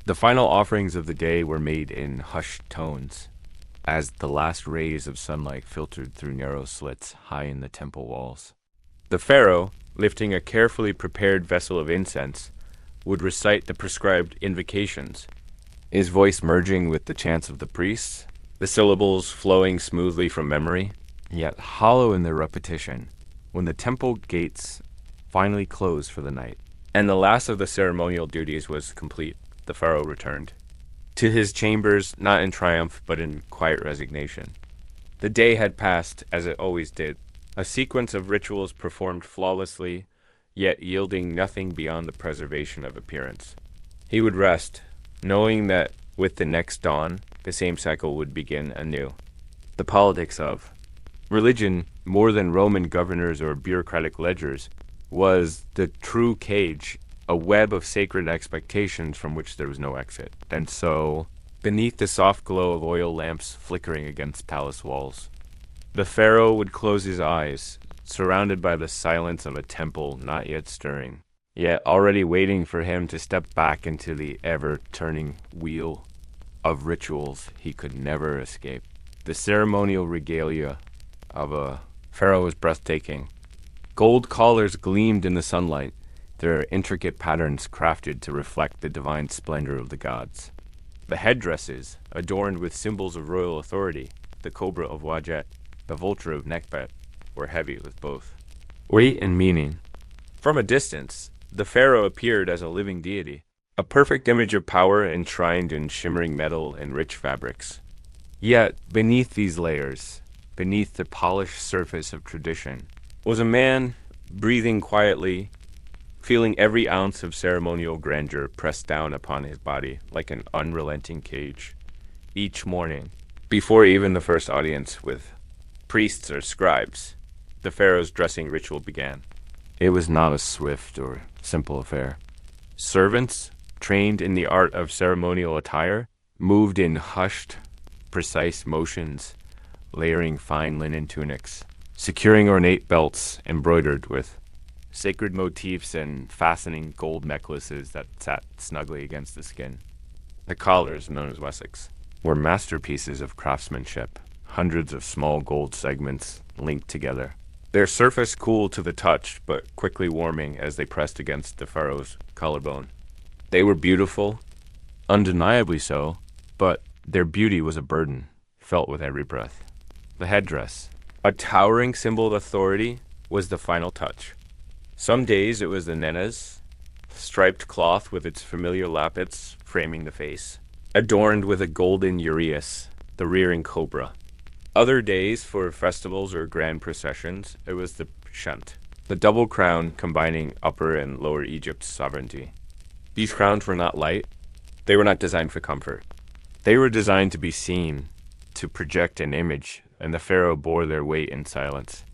The final offerings of the day were made in hushed tones, as the last rays of sunlight filtered through narrow slits high in the temple walls. The pharaoh, lifting a carefully prepared vessel of incense, would recite the prescribed invocations, his voice merging with the chants of the priests, the syllables flowing smoothly from memory, yet hollow in their repetition. When the temple gates finally closed for the night, and the last of the ceremonial duties was complete, the pharaoh returned to his chambers, not in triumph, but in quiet resignation. The day had passed, as it always did, a sequence of rituals performed flawlessly, yet yielding nothing beyond the preservation of appearance. He would rest, knowing that with the next dawn, the same cycle would begin anew. The politics of religion, more than Roman governors or bureaucratic ledgers, was the true cage, a web of sacred expectations from which there was no exit. And so, beneath the soft glow of oil lamps flickering against palace walls, the pharaoh would close his eyes, surrounded by the silence of a temple not yet stirring, yet already waiting for him to step back into the ever-turning wheel of rituals he could never escape. The ceremonial regalia of a pharaoh was breathtaking. Gold collars gleamed in the sunlight, their intricate patterns crafted to reflect the divine splendor of the gods. The headdresses, adorned with symbols of royal authority, the cobra of Wajet, the vulture of Nekbet, were heavy with both weight and meaning. From a distance, the pharaoh appeared as a living deity, a perfect image of power enshrined in shimmering metal and rich fabrics. Yet, beneath these layers, beneath the polished surface of tradition, was a man breathing quietly, feeling every ounce of ceremonial grandeur pressed down upon his body like an unrelenting cage. Each morning, before even the first audience with priests or scribes, the pharaoh's dressing ritual began. It was not a swift or simple affair. Servants, trained in the art of ceremonial attire, moved in hushed, precise motions, layering fine linen tunics, securing ornate belts embroidered with sacred motifs and fastening gold necklaces that sat snugly against the skin. The collars, known as Wessex, were masterpieces of craftsmanship, hundreds of small gold segments linked together, their surface cool to the touch but quickly warming as they pressed against the pharaoh's collarbone. They were beautiful, undeniably so, but their beauty was a burden, felt with every breath. The headdress, a towering symbol of authority, was the final touch. Some days it was the nenas, striped cloth with its familiar lappets framing the face, adorned with a golden uraeus, the rearing cobra. Other days, for festivals or grand processions, it was the shunt, the double crown combining Upper and Lower Egypt's sovereignty. These crowns were not light. They were not designed for comfort. They were designed to be seen, to project an image, and the pharaoh bore their weight in silence.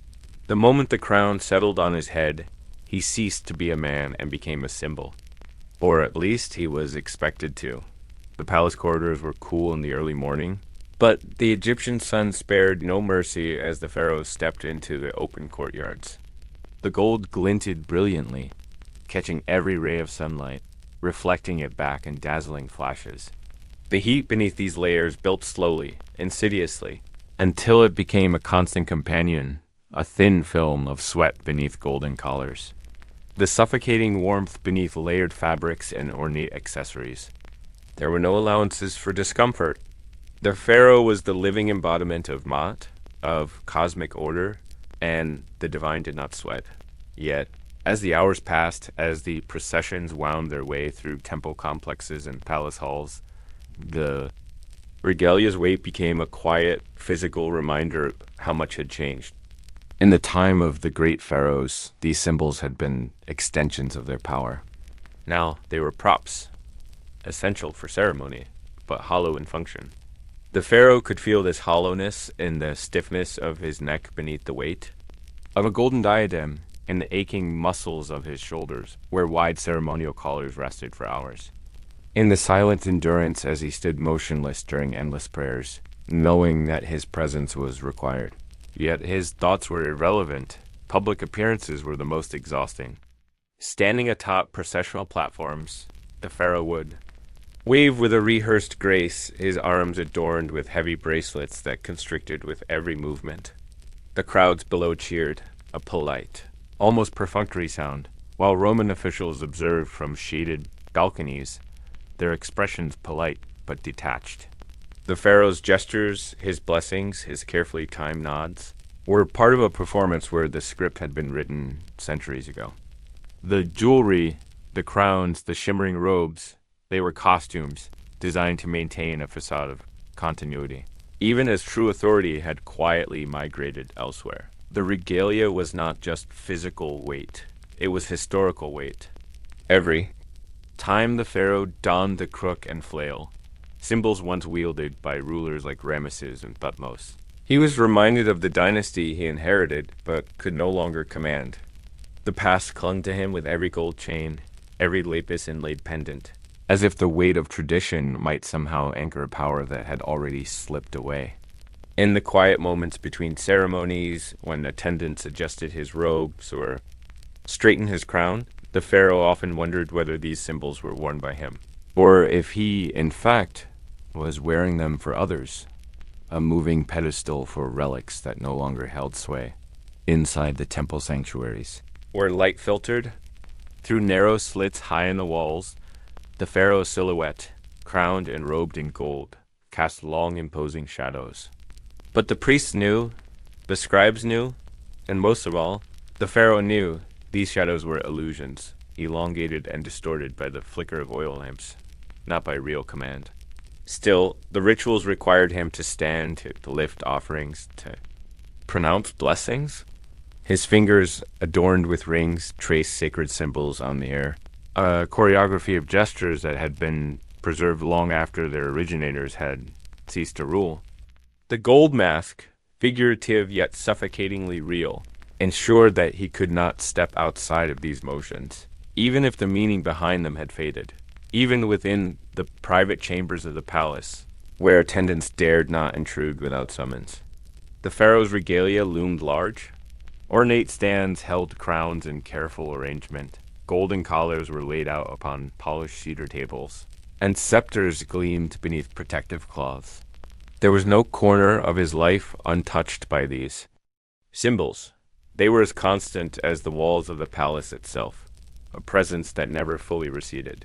The moment the crown settled on his head, he ceased to be a man and became a symbol. Or at least he was expected to. The palace corridors were cool in the early morning, but the Egyptian sun spared no mercy as the pharaoh stepped into the open courtyards. The gold glinted brilliantly, catching every ray of sunlight, reflecting it back in dazzling flashes. The heat beneath these layers built slowly, insidiously, until it became a constant companion, a thin film of sweat beneath golden collars. The suffocating warmth beneath layered fabrics and ornate accessories. There were no allowances for discomfort. The pharaoh was the living embodiment of Ma'at, of cosmic order, and the divine did not sweat. Yet, as the hours passed, as the processions wound their way through temple complexes and palace halls, the regalia's weight became a quiet, physical reminder of how much had changed. In the time of the great pharaohs, these symbols had been extensions of their power. Now they were props, essential for ceremony, but hollow in function. The pharaoh could feel this hollowness in the stiffness of his neck beneath the weight. Of a golden diadem, in the aching muscles of his shoulders, where wide ceremonial collars rested for hours. In the silent endurance as he stood motionless during endless prayers, knowing that his presence was required. Yet his thoughts were irrelevant. Public appearances were the most exhausting. Standing atop processional platforms, the Pharaoh would wave with a rehearsed grace, his arms adorned with heavy bracelets that constricted with every movement. The crowds below cheered, a polite, almost perfunctory sound, while Roman officials observed from shaded balconies, their expressions polite but detached. The Pharaoh's gestures, his blessings, his carefully timed nods, were part of a performance where the script had been written centuries ago. The jewelry, the crowns, the shimmering robes, they were costumes designed to maintain a facade of continuity, even as true authority had quietly migrated elsewhere. The regalia was not just physical weight, it was historical weight. Every time the Pharaoh donned the crook and flail, symbols once wielded by rulers like Ramesses and Thutmose, he was reminded of the dynasty he inherited but could no longer command. The past clung to him with every gold chain, every lapis inlaid pendant, as if the weight of tradition might somehow anchor a power that had already slipped away. In the quiet moments between ceremonies, when attendants adjusted his robes or straightened his crown, the Pharaoh often wondered whether these symbols were worn by him, or if he, in fact, was wearing them for others, a moving pedestal for relics that no longer held sway inside the temple sanctuaries, where light filtered through narrow slits high in the walls. The Pharaoh's silhouette, crowned and robed in gold, cast long imposing shadows. But the priests knew, the scribes knew, and most of all, the Pharaoh knew these shadows were illusions, elongated and distorted by the flicker of oil lamps, not by real command. Still, the rituals required him to stand, to lift offerings, to pronounce blessings. His fingers, adorned with rings, traced sacred symbols on the air, a choreography of gestures that had been preserved long after their originators had ceased to rule. The gold mask, figurative yet suffocatingly real, ensured that he could not step outside of these motions, even if the meaning behind them had faded, even within the private chambers of the palace, where attendants dared not intrude without summons. The Pharaoh's regalia loomed large. Ornate stands held crowns in careful arrangement. Golden collars were laid out upon polished cedar tables, and scepters gleamed beneath protective cloths. There was no corner of his life untouched by these symbols. They were as constant as the walls of the palace itself, a presence that never fully receded.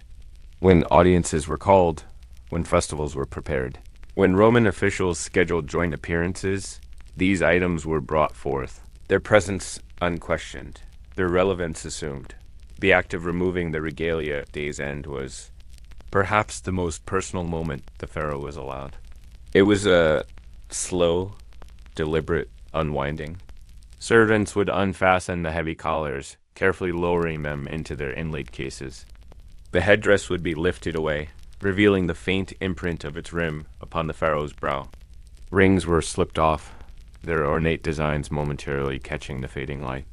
When audiences were called, when festivals were prepared, when Roman officials scheduled joint appearances, these items were brought forth, their presence unquestioned, their relevance assumed. The act of removing the regalia at day's end was perhaps the most personal moment the Pharaoh was allowed. It was a slow, deliberate unwinding. Servants would unfasten the heavy collars, carefully lowering them into their inlaid cases. The headdress would be lifted away, revealing the faint imprint of its rim upon the Pharaoh's brow. Rings were slipped off, their ornate designs momentarily catching the fading light.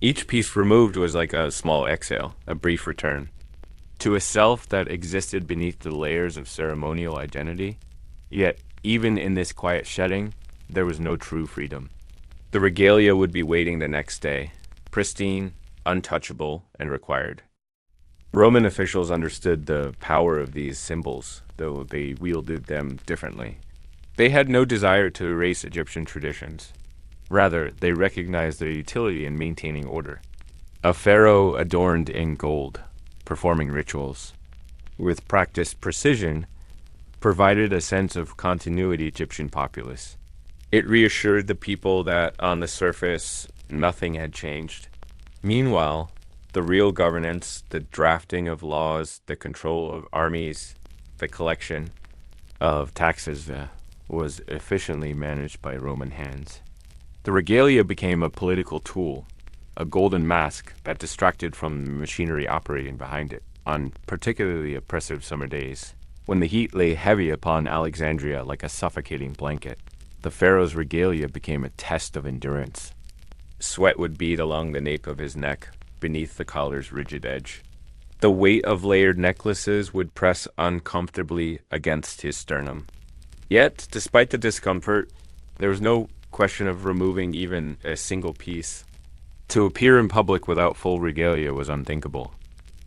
Each piece removed was like a small exhale, a brief return to a self that existed beneath the layers of ceremonial identity. Yet, even in this quiet shedding, there was no true freedom. The regalia would be waiting the next day, pristine, untouchable, and required. Roman officials understood the power of these symbols, though they wielded them differently. They had no desire to erase Egyptian traditions. Rather, they recognized their utility in maintaining order. A pharaoh adorned in gold, performing rituals, with practiced precision, provided a sense of continuity to Egyptian populace. It reassured the people that, on the surface, nothing had changed. Meanwhile, the real governance, the drafting of laws, the control of armies, the collection of taxes was efficiently managed by Roman hands. The regalia became a political tool, a golden mask that distracted from the machinery operating behind it on particularly oppressive summer days, when the heat lay heavy upon Alexandria like a suffocating blanket. The pharaoh's regalia became a test of endurance. Sweat would bead along the nape of his neck, beneath the collar's rigid edge. The weight of layered necklaces would press uncomfortably against his sternum. Yet, despite the discomfort, there was no question of removing even a single piece. To appear in public without full regalia was unthinkable.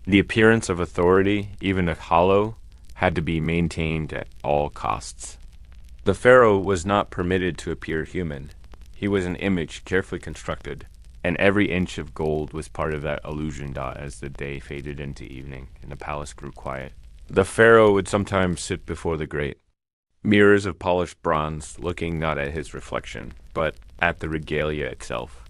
The appearance of authority, even if hollow, had to be maintained at all costs. The pharaoh was not permitted to appear human. He was an image carefully constructed, and every inch of gold was part of that illusion. As the day faded into evening and the palace grew quiet, the pharaoh would sometimes sit before the grate, mirrors of polished bronze, looking not at his reflection, but at the regalia itself.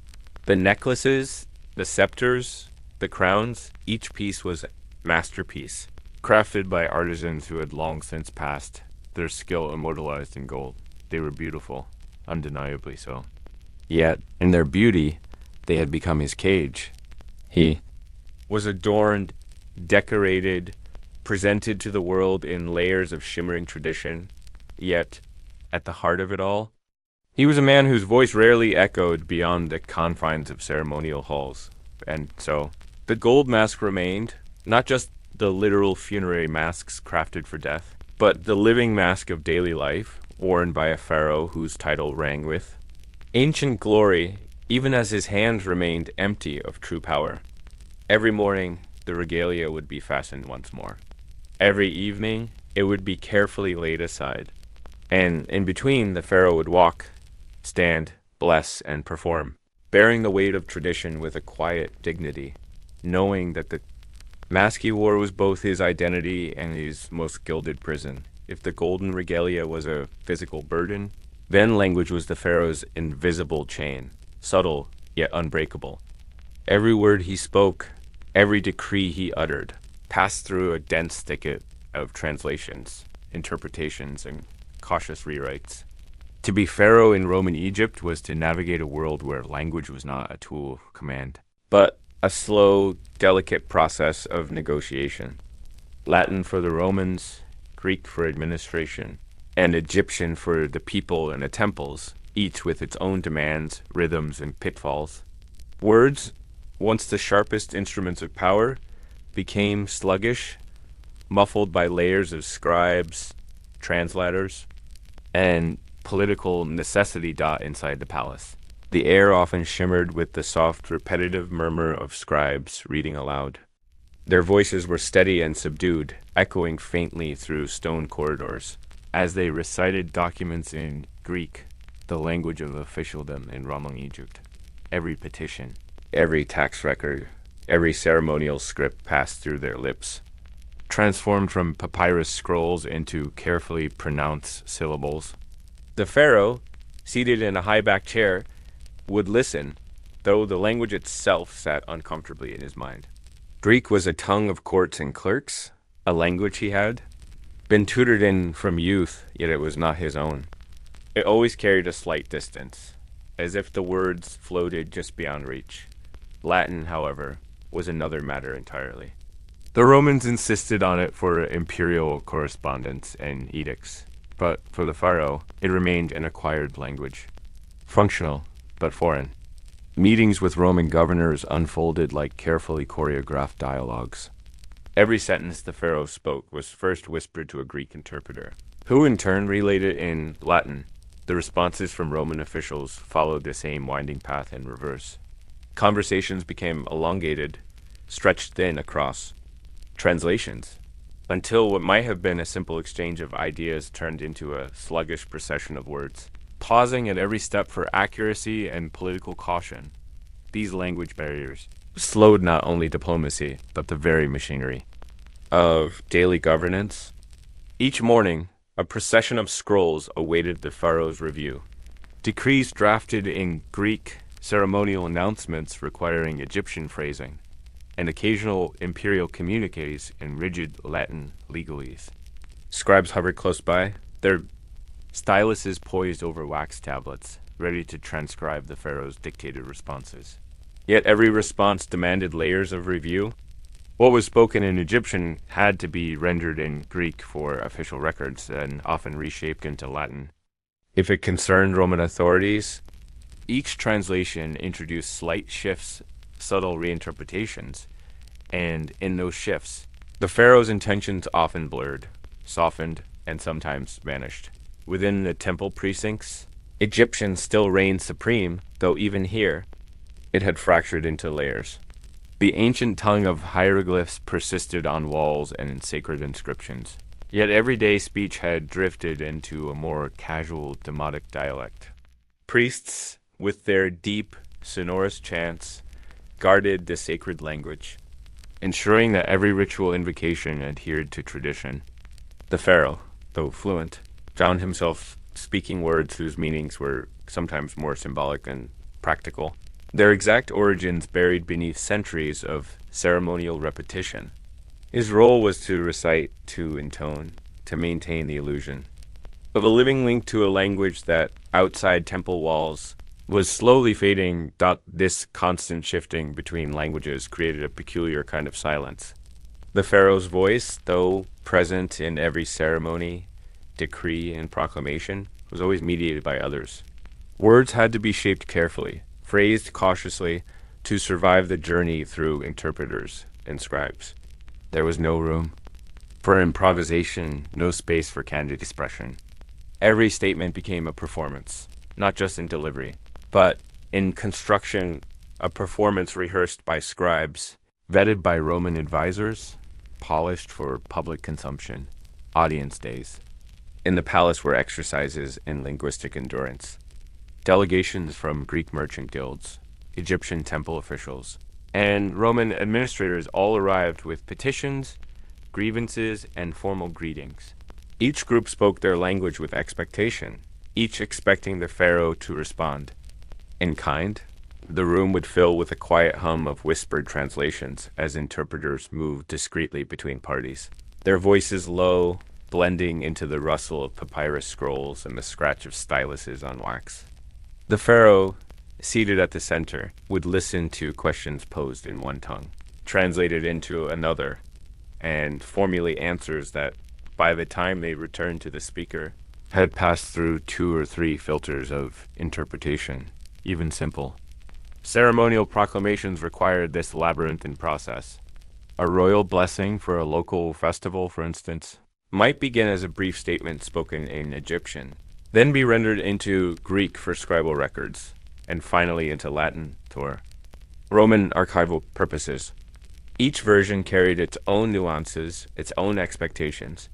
The necklaces, the scepters, the crowns, each piece was a masterpiece, crafted by artisans who had long since passed, their skill immortalized in gold. They were beautiful, undeniably so. Yet, in their beauty, they had become his cage. He was adorned, decorated, presented to the world in layers of shimmering tradition. Yet, at the heart of it all, he was a man whose voice rarely echoed beyond the confines of ceremonial halls. And so, the gold mask remained, not just the literal funerary masks crafted for death, but the living mask of daily life, worn by a pharaoh whose title rang with ancient glory, even as his hands remained empty of true power. Every morning, the regalia would be fastened once more. Every evening, it would be carefully laid aside. And in between, the pharaoh would walk, stand, bless, and perform, bearing the weight of tradition with a quiet dignity, knowing that the mask he wore was both his identity and his most gilded prison. If the golden regalia was a physical burden, then language was the pharaoh's invisible chain, subtle yet unbreakable. Every word he spoke, every decree he uttered, passed through a dense thicket of translations, interpretations, and cautious rewrites. To be pharaoh in Roman Egypt was to navigate a world where language was not a tool of command, but a slow, delicate process of negotiation. Latin for the Romans, Greek for administration, and Egyptian for the people and the temples, each with its own demands, rhythms, and pitfalls. Words, once the sharpest instruments of power, became sluggish, muffled by layers of scribes, translators, and political necessity. Inside the palace, the air often shimmered with the soft, repetitive murmur of scribes reading aloud. Their voices were steady and subdued, echoing faintly through stone corridors, as they recited documents in Greek, the language of officialdom in Roman Egypt. Every petition, every tax record, every ceremonial script passed through their lips, transformed from papyrus scrolls into carefully pronounced syllables. The pharaoh, seated in a high-backed chair, would listen, though the language itself sat uncomfortably in his mind. Greek was a tongue of courts and clerks, a language he had been tutored in from youth, yet it was not his own. It always carried a slight distance, as if the words floated just beyond reach. Latin, however, was another matter entirely. The Romans insisted on it for imperial correspondence and edicts, but for the pharaoh, it remained an acquired language, functional but foreign. Meetings with Roman governors unfolded like carefully choreographed dialogues. Every sentence the pharaoh spoke was first whispered to a Greek interpreter, who in turn relayed it in Latin. The responses from Roman officials followed the same winding path in reverse. Conversations became elongated, stretched thin across translations, until what might have been a simple exchange of ideas turned into a sluggish procession of words, pausing at every step for accuracy and political caution. These language barriers slowed not only diplomacy, but the very machinery of daily governance. Each morning, a procession of scrolls awaited the pharaoh's review. Decrees drafted in Greek, ceremonial announcements requiring Egyptian phrasing, and occasional imperial communiques in rigid Latin legalese. Scribes hovered close by, their styluses poised over wax tablets, ready to transcribe the pharaoh's dictated responses. Yet every response demanded layers of review. What was spoken in Egyptian had to be rendered in Greek for official records and often reshaped into Latin. If it concerned Roman authorities, Each translation introduced slight shifts, subtle reinterpretations, and in those shifts, the pharaoh's intentions often blurred, softened, and sometimes vanished. Within the temple precincts, Egyptians still reigned supreme, though even here, it had fractured into layers. The ancient tongue of hieroglyphs persisted on walls and in sacred inscriptions. Yet everyday speech had drifted into a more casual demotic dialect. Priests, with their deep, sonorous chants, guarded the sacred language, ensuring that every ritual invocation adhered to tradition. The pharaoh, though fluent, found himself speaking words whose meanings were sometimes more symbolic than practical. Their exact origins buried beneath centuries of ceremonial repetition. His role was to recite, to intone, to maintain the illusion of a living link to a language that, outside temple walls, was slowly fading. This constant shifting between languages created a peculiar kind of silence. The pharaoh's voice, though present in every ceremony, decree, and proclamation, was always mediated by others. Words had to be shaped carefully, phrased cautiously, to survive the journey through interpreters and scribes. There was no room for improvisation, no space for candid expression. Every statement became a performance, not just in delivery, but in construction, a performance rehearsed by scribes, vetted by Roman advisors, polished for public consumption, audience days. In the palace were exercises in linguistic endurance. Delegations from Greek merchant guilds, Egyptian temple officials, and Roman administrators all arrived with petitions, grievances, and formal greetings. Each group spoke their language with expectation, each expecting the pharaoh to respond. In kind, the room would fill with a quiet hum of whispered translations as interpreters moved discreetly between parties, their voices low, blending into the rustle of papyrus scrolls and the scratch of styluses on wax. The pharaoh, seated at the center, would listen to questions posed in one tongue, translated into another, and formulate answers that, by the time they returned to the speaker, had passed through 2 or 3 filters of interpretation, even simple. Ceremonial proclamations required this labyrinthine process. A royal blessing for a local festival, for instance, might begin as a brief statement spoken in Egyptian, then be rendered into Greek for scribal records, and finally into Latin for Roman archival purposes. Each version carried its own nuances, its own expectations.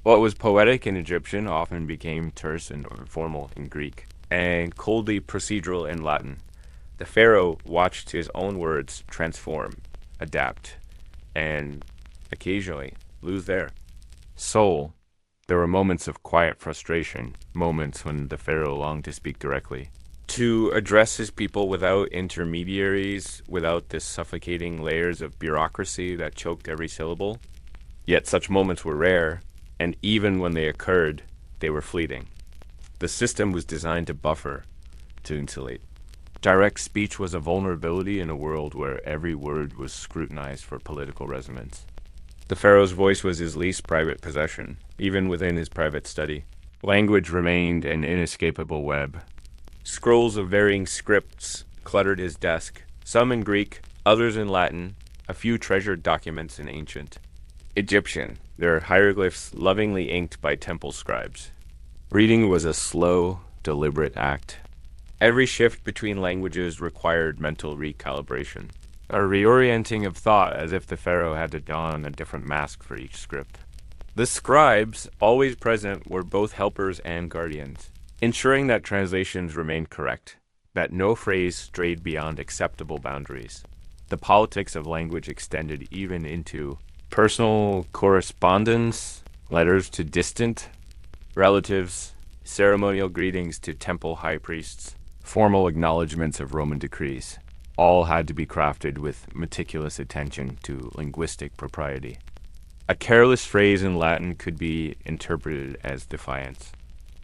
What was poetic in Egyptian often became terse and formal in Greek, and coldly procedural in Latin. The pharaoh watched his own words transform, adapt, and occasionally lose their soul. There were moments of quiet frustration, moments when the pharaoh longed to speak directly, to address his people without intermediaries, without the suffocating layers of bureaucracy that choked every syllable. Yet such moments were rare, and even when they occurred, they were fleeting. The system was designed to buffer, to insulate. Direct speech was a vulnerability in a world where every word was scrutinized for political resonance. The pharaoh's voice was his least private possession, even within his private study. Language remained an inescapable web. Scrolls of varying scripts cluttered his desk, some in Greek, others in Latin, a few treasured documents in ancient Egyptian, their hieroglyphs lovingly inked by temple scribes. Reading was a slow, deliberate act. Every shift between languages required mental recalibration, a reorienting of thought as if the pharaoh had to don a different mask for each script. The scribes, always present, were both helpers and guardians, ensuring that translations remained correct, that no phrase strayed beyond acceptable boundaries. The politics of language extended even into personal correspondence, letters to distant relatives, ceremonial greetings to temple high priests, formal acknowledgments of Roman decrees. All had to be crafted with meticulous attention to linguistic propriety. A careless phrase in Latin could be interpreted as defiance.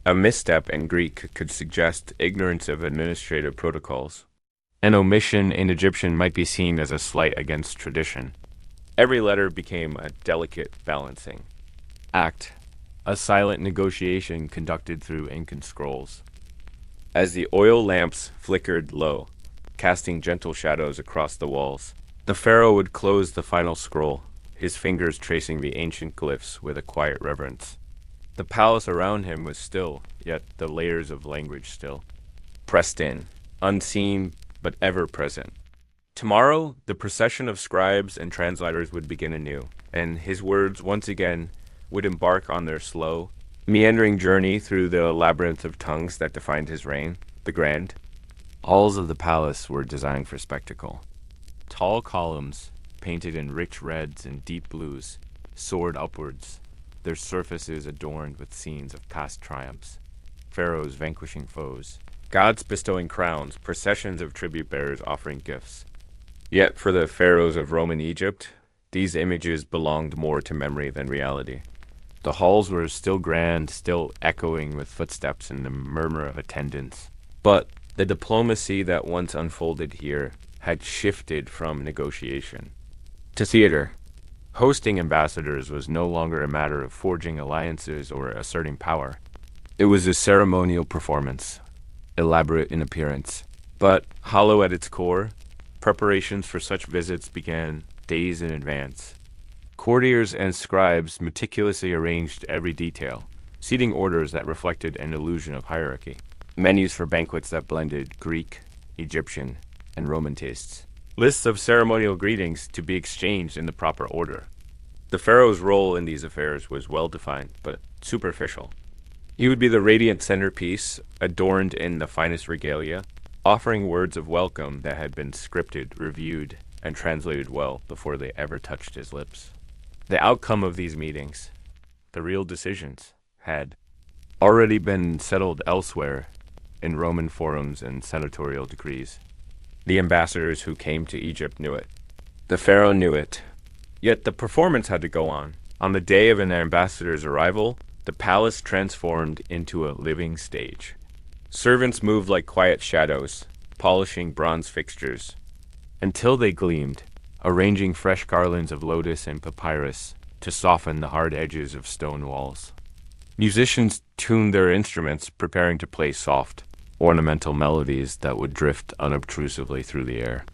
A misstep in Greek could suggest ignorance of administrative protocols. An omission in Egyptian might be seen as a slight against tradition. Every letter became a delicate balancing act, a silent negotiation conducted through ink and scrolls. as the oil lamps flickered low, casting gentle shadows across the walls. The pharaoh would close the final scroll, his fingers tracing the ancient glyphs with a quiet reverence. The palace around him was still, yet the layers of language still. Pressed in, unseen but ever present. Tomorrow, the procession of scribes and translators would begin anew, and his words once again would embark on their slow, meandering journey through the labyrinth of tongues that defined his reign, the grand. Halls of the palace were designed for spectacle. Tall columns, painted in rich reds and deep blues, soared upwards, their surfaces adorned with scenes of past triumphs, pharaohs vanquishing foes, gods bestowing crowns, processions of tribute bearers offering gifts. Yet for the pharaohs of Roman Egypt, these images belonged more to memory than reality. The halls were still grand, still echoing with footsteps and the murmur of attendants. But the diplomacy that once unfolded here had shifted from negotiation to theater. Hosting ambassadors was no longer a matter of forging alliances or asserting power. It was a ceremonial performance, elaborate in appearance, but hollow at its core. Preparations for such visits began days in advance. Courtiers and scribes meticulously arranged every detail, seating orders that reflected an illusion of hierarchy, menus for banquets that blended Greek, Egyptian, and Roman tastes, lists of ceremonial greetings to be exchanged in the proper order. The pharaoh's role in these affairs was well-defined, but superficial. He would be the radiant centerpiece, adorned in the finest regalia, offering words of welcome that had been scripted, reviewed, and translated well before they ever touched his lips. The outcome of these meetings, the real decisions, had already been settled elsewhere in Roman forums and senatorial decrees. The ambassadors who came to Egypt knew it. The pharaoh knew it. Yet the performance had to go on. On the day of an ambassador's arrival, the palace transformed into a living stage. Servants moved like quiet shadows, polishing bronze fixtures, until they gleamed, arranging fresh garlands of lotus and papyrus to soften the hard edges of stone walls. Musicians tuned their instruments, preparing to play soft, ornamental melodies that would drift unobtrusively through the air.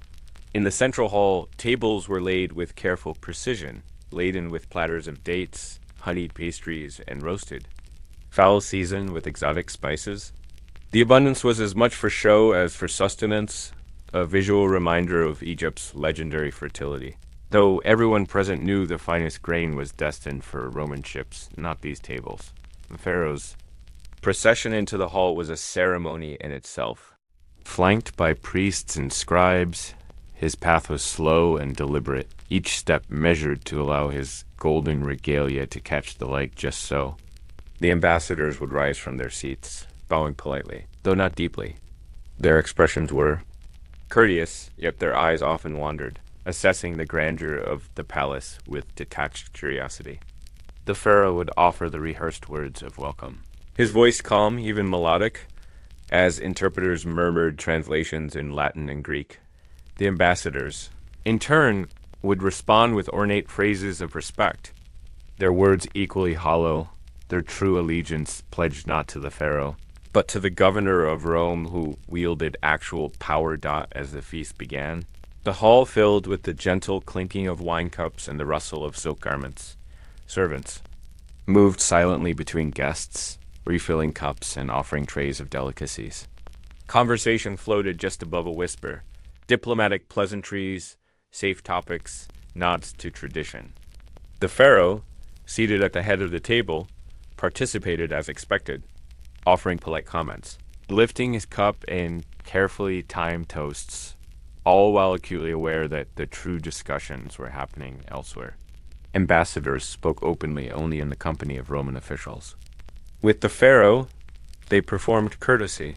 In the central hall, tables were laid with careful precision, laden with platters of dates, honeyed pastries, and roasted, fowl seasoned with exotic spices. The abundance was as much for show as for sustenance, a visual reminder of Egypt's legendary fertility. Though everyone present knew the finest grain was destined for Roman ships, not these tables. The pharaoh's procession into the hall was a ceremony in itself. Flanked by priests and scribes, his path was slow and deliberate, each step measured to allow his golden regalia to catch the light just so. The ambassadors would rise from their seats, bowing politely, though not deeply. Their expressions were courteous, yet their eyes often wandered, assessing the grandeur of the palace with detached curiosity. The pharaoh would offer the rehearsed words of welcome, his voice calm, even melodic, as interpreters murmured translations in Latin and Greek. The ambassadors, in turn, would respond with ornate phrases of respect, their words equally hollow, their true allegiance pledged not to the pharaoh, but to the governor of Rome who wielded actual power. As the feast began, the hall filled with the gentle clinking of wine cups and the rustle of silk garments. Servants moved silently between guests, refilling cups and offering trays of delicacies. Conversation floated just above a whisper, diplomatic pleasantries, safe topics, nods to tradition. The pharaoh, seated at the head of the table, participated as expected, offering polite comments, lifting his cup in carefully timed toasts, all while acutely aware that the true discussions were happening elsewhere. Ambassadors spoke openly only in the company of Roman officials. With the pharaoh, they performed courtesy.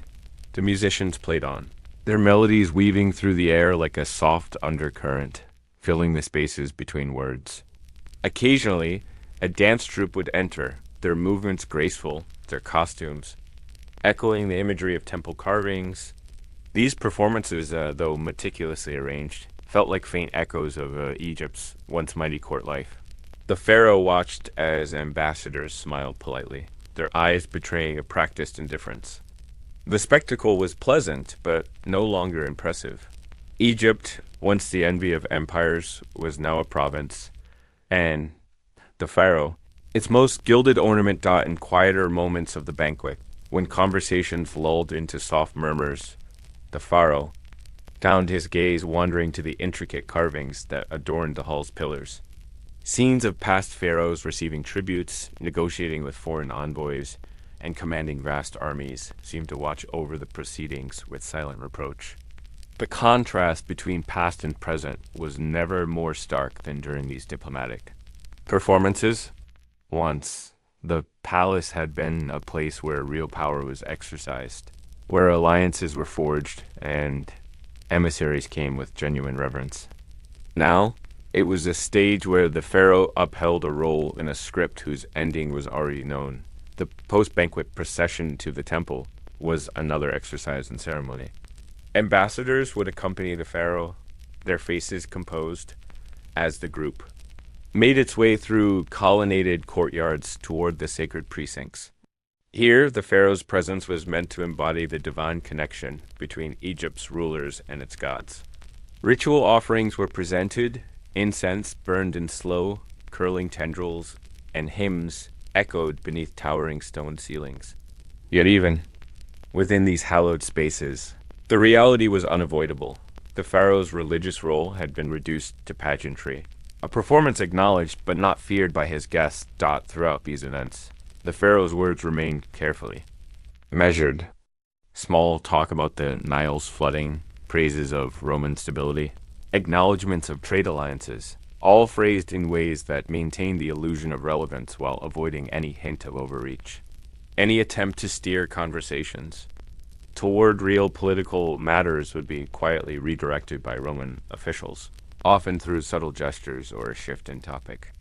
The musicians played on, their melodies weaving through the air like a soft undercurrent, filling the spaces between words. Occasionally, a dance troupe would enter, their movements graceful, their costumes echoing the imagery of temple carvings. These performances, though meticulously arranged, felt like faint echoes of Egypt's once mighty court life. The pharaoh watched as ambassadors smiled politely, their eyes betraying a practiced indifference. The spectacle was pleasant, but no longer impressive. Egypt, once the envy of empires, was now a province, and the Pharaoh, its most gilded ornament dot in quieter moments of the banquet, when conversations lulled into soft murmurs. The Pharaoh found his gaze wandering to the intricate carvings that adorned the hall's pillars. Scenes of past pharaohs receiving tributes, negotiating with foreign envoys, and commanding vast armies seemed to watch over the proceedings with silent reproach. The contrast between past and present was never more stark than during these diplomatic performances. Once, the palace had been a place where real power was exercised, where alliances were forged, and emissaries came with genuine reverence. Now, it was a stage where the pharaoh upheld a role in a script whose ending was already known. The post-banquet procession to the temple was another exercise in ceremony. Ambassadors would accompany the pharaoh, their faces composed, as the group made its way through colonnaded courtyards toward the sacred precincts. Here, the pharaoh's presence was meant to embody the divine connection between Egypt's rulers and its gods. Ritual offerings were presented, incense burned in slow, curling tendrils, and hymns echoed beneath towering stone ceilings. Yet even within these hallowed spaces, the reality was unavoidable. The pharaoh's religious role had been reduced to pageantry, a performance acknowledged but not feared by his guests dot throughout these events. The pharaoh's words remained carefully measured. Small talk about the Nile's flooding, praises of Roman stability, acknowledgments of trade alliances, all phrased in ways that maintained the illusion of relevance while avoiding any hint of overreach. Any attempt to steer conversations toward real political matters would be quietly redirected by Roman officials, often through subtle gestures or a shift in topic.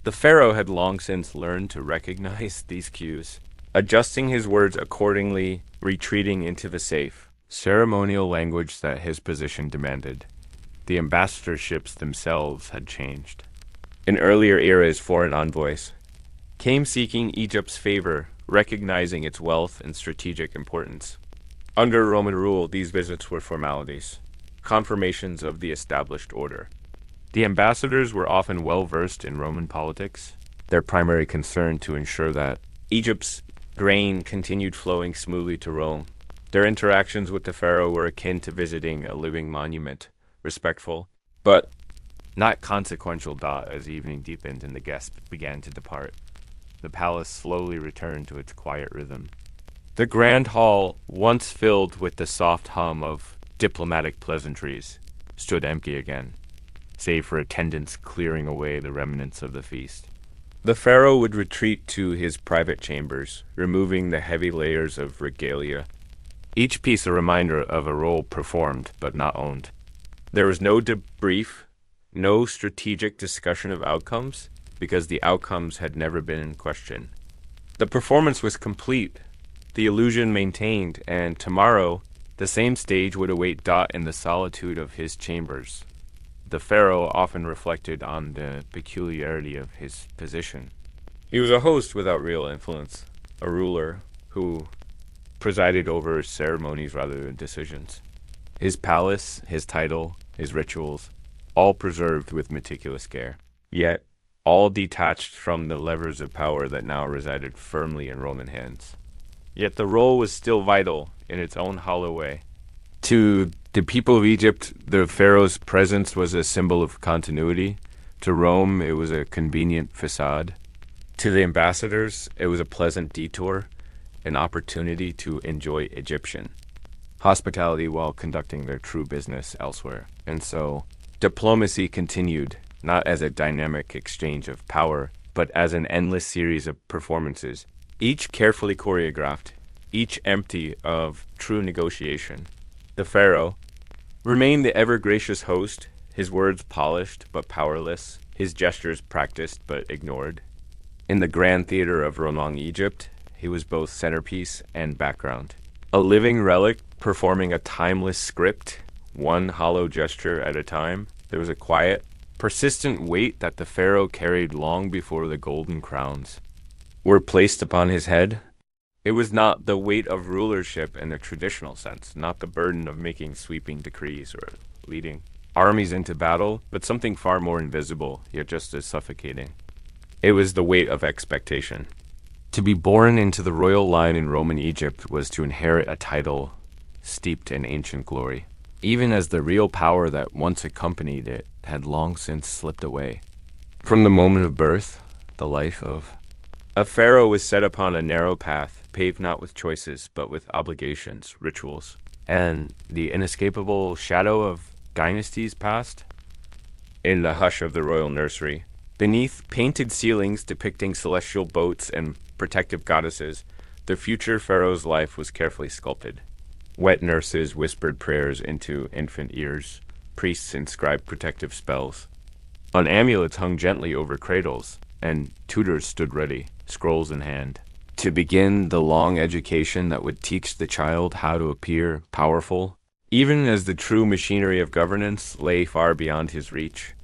The pharaoh had long since learned to recognize these cues, adjusting his words accordingly, retreating into the safe, ceremonial language that his position demanded. The ambassadorships themselves had changed. In earlier eras, foreign envoys came seeking Egypt's favor, recognizing its wealth and strategic importance. Under Roman rule, these visits were formalities, confirmations of the established order. The ambassadors were often well-versed in Roman politics, their primary concern to ensure that Egypt's grain continued flowing smoothly to Rome. Their interactions with the pharaoh were akin to visiting a living monument, respectful, but not consequential dot as evening deepened and the guests began to depart. The palace slowly returned to its quiet rhythm. The grand hall, once filled with the soft hum of diplomatic pleasantries, stood empty again, save for attendants clearing away the remnants of the feast. The pharaoh would retreat to his private chambers, removing the heavy layers of regalia, each piece a reminder of a role performed but not owned. There was no debrief, no strategic discussion of outcomes, because the outcomes had never been in question. The performance was complete, the illusion maintained, and tomorrow the same stage would await Dot in the solitude of his chambers. The pharaoh often reflected on the peculiarity of his position. He was a host without real influence, a ruler who presided over ceremonies rather than decisions. His palace, his title, his rituals, all preserved with meticulous care, yet all detached from the levers of power that now resided firmly in Roman hands. Yet the role was still vital in its own hollow way. To the people of Egypt, the pharaoh's presence was a symbol of continuity. To Rome, it was a convenient facade. To the ambassadors, it was a pleasant detour, an opportunity to enjoy Egyptian hospitality while conducting their true business elsewhere. And so, diplomacy continued, not as a dynamic exchange of power, but as an endless series of performances, each carefully choreographed, each empty of true negotiation. The pharaoh remained the ever-gracious host, his words polished but powerless, his gestures practiced but ignored. In the grand theater of Roman Egypt, he was both centerpiece and background. A living relic performing a timeless script, one hollow gesture at a time. There was a quiet, persistent weight that the pharaoh carried long before the golden crowns were placed upon his head. It was not the weight of rulership in the traditional sense, not the burden of making sweeping decrees or leading armies into battle, but something far more invisible, yet just as suffocating. It was the weight of expectation. To be born into the royal line in Roman Egypt was to inherit a title steeped in ancient glory, even as the real power that once accompanied it had long since slipped away. From the moment of birth, the life of a pharaoh was set upon a narrow path, paved not with choices, but with obligations, rituals, and the inescapable shadow of dynasties past. In the hush of the royal nursery, beneath painted ceilings depicting celestial boats and protective goddesses, the future pharaoh's life was carefully sculpted. Wet nurses whispered prayers into infant ears. Priests inscribed protective spells. On amulets hung gently over cradles, and tutors stood ready, scrolls in hand, to begin the long education that would teach the child how to appear powerful, even as the true machinery of governance lay far beyond his reach.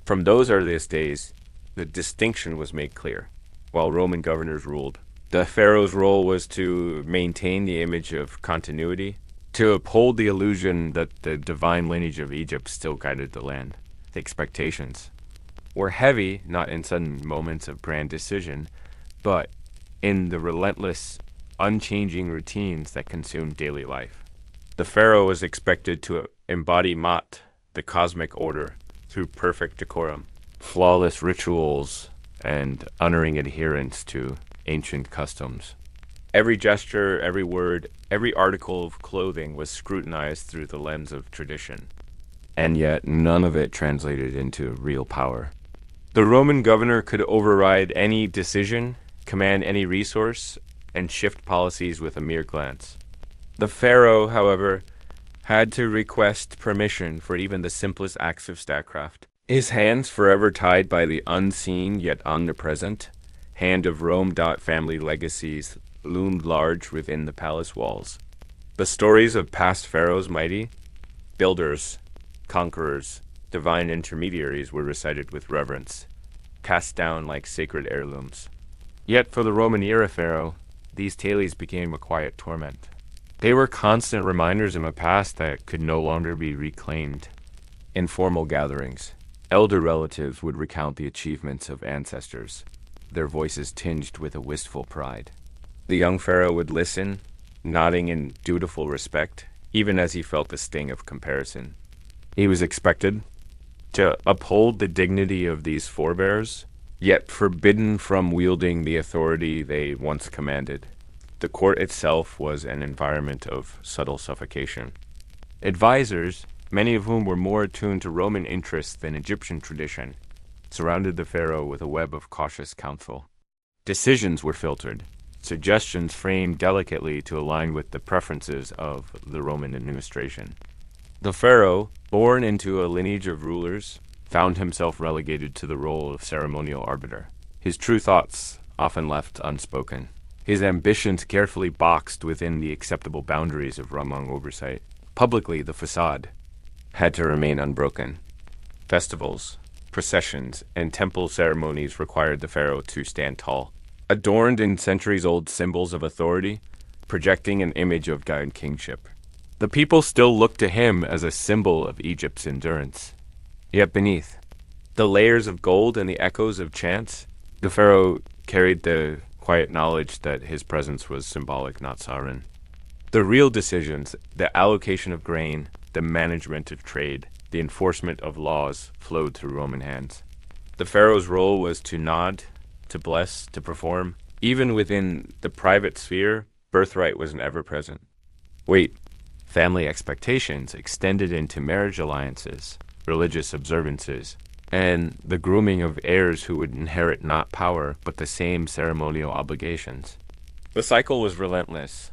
From those earliest days, the distinction was made clear. While Roman governors ruled, the pharaoh's role was to maintain the image of continuity, to uphold the illusion that the divine lineage of Egypt still guided the land. The expectations were heavy, not in sudden moments of grand decision, but in the relentless, unchanging routines that consumed daily life. The pharaoh was expected to embody Mat, the cosmic order, through perfect decorum, flawless rituals, and unerring adherence to ancient customs. Every gesture, every word, every article of clothing was scrutinized through the lens of tradition, and yet none of it translated into real power. The Roman governor could override any decision, command any resource, and shift policies with a mere glance. The pharaoh, however, had to request permission for even the simplest acts of statecraft. His hands forever tied by the unseen yet omnipresent hand of Rome. Family legacies loomed large within the palace walls. The stories of past pharaohs mighty, builders, conquerors, divine intermediaries were recited with reverence, cast down like sacred heirlooms. Yet for the Roman era pharaoh, these tales became a quiet torment. They were constant reminders of a past that could no longer be reclaimed. In formal gatherings, elder relatives would recount the achievements of ancestors, their voices tinged with a wistful pride. The young pharaoh would listen, nodding in dutiful respect, even as he felt the sting of comparison. He was expected to uphold the dignity of these forebears, yet forbidden from wielding the authority they once commanded. The court itself was an environment of subtle suffocation. Advisors, many of whom were more attuned to Roman interests than Egyptian tradition, surrounded the pharaoh with a web of cautious counsel. Decisions were filtered, suggestions framed delicately to align with the preferences of the Roman administration. The pharaoh, born into a lineage of rulers, found himself relegated to the role of ceremonial arbiter, his true thoughts often left unspoken, his ambitions carefully boxed within the acceptable boundaries of Roman oversight. Publicly, the facade had to remain unbroken. Festivals, processions, and temple ceremonies required the pharaoh to stand tall, adorned in centuries-old symbols of authority, projecting an image of God kingship. The people still looked to him as a symbol of Egypt's endurance. Yet beneath the layers of gold and the echoes of chants, the pharaoh carried the quiet knowledge that his presence was symbolic, not sovereign. The real decisions, the allocation of grain, the management of trade, the enforcement of laws flowed through Roman hands. The pharaoh's role was to nod, to bless, to perform. Even within the private sphere, birthright was an ever-present. Wait, family expectations extended into marriage alliances, religious observances, and the grooming of heirs who would inherit not power, but the same ceremonial obligations. The cycle was relentless.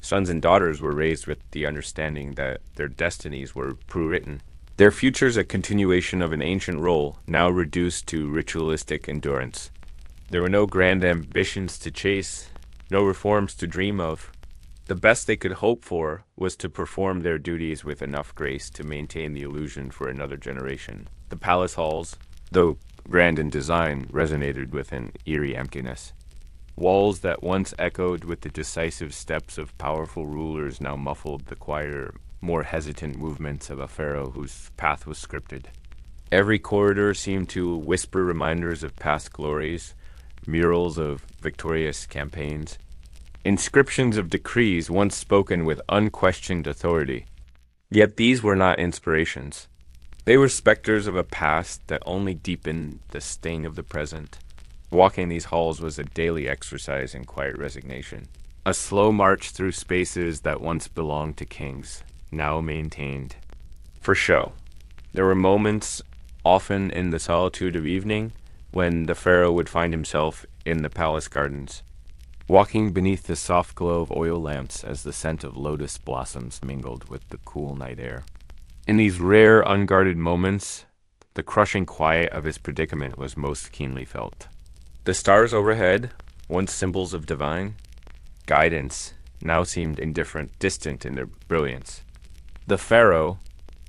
Sons and daughters were raised with the understanding that their destinies were pre-written. Their futures a continuation of an ancient role, now reduced to ritualistic endurance. There were no grand ambitions to chase, no reforms to dream of. The best they could hope for was to perform their duties with enough grace to maintain the illusion for another generation. The palace halls, though grand in design, resonated with an eerie emptiness. Walls that once echoed with the decisive steps of powerful rulers now muffled the quieter, more hesitant movements of a pharaoh whose path was scripted. Every corridor seemed to whisper reminders of past glories, murals of victorious campaigns, inscriptions of decrees once spoken with unquestioned authority. Yet these were not inspirations. They were specters of a past that only deepened the sting of the present. Walking these halls was a daily exercise in quiet resignation, a slow march through spaces that once belonged to kings, now maintained for show. There were moments, often in the solitude of evening, when the pharaoh would find himself in the palace gardens, walking beneath the soft glow of oil lamps as the scent of lotus blossoms mingled with the cool night air. In these rare, unguarded moments, the crushing quiet of his predicament was most keenly felt. The stars overhead, once symbols of divine guidance, now seemed indifferent, distant in their brilliance. The pharaoh,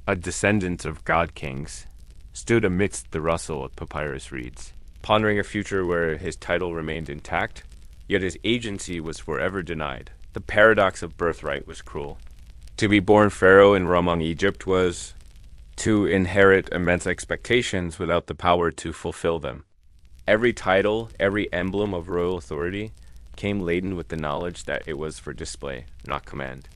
a descendant of god-kings, stood amidst the rustle of papyrus reeds, pondering a future where his title remained intact, yet his agency was forever denied. The paradox of birthright was cruel. To be born pharaoh in Ramang, Egypt was to inherit immense expectations without the power to fulfill them. Every title, every emblem of royal authority came laden with the knowledge that it was for display, not command.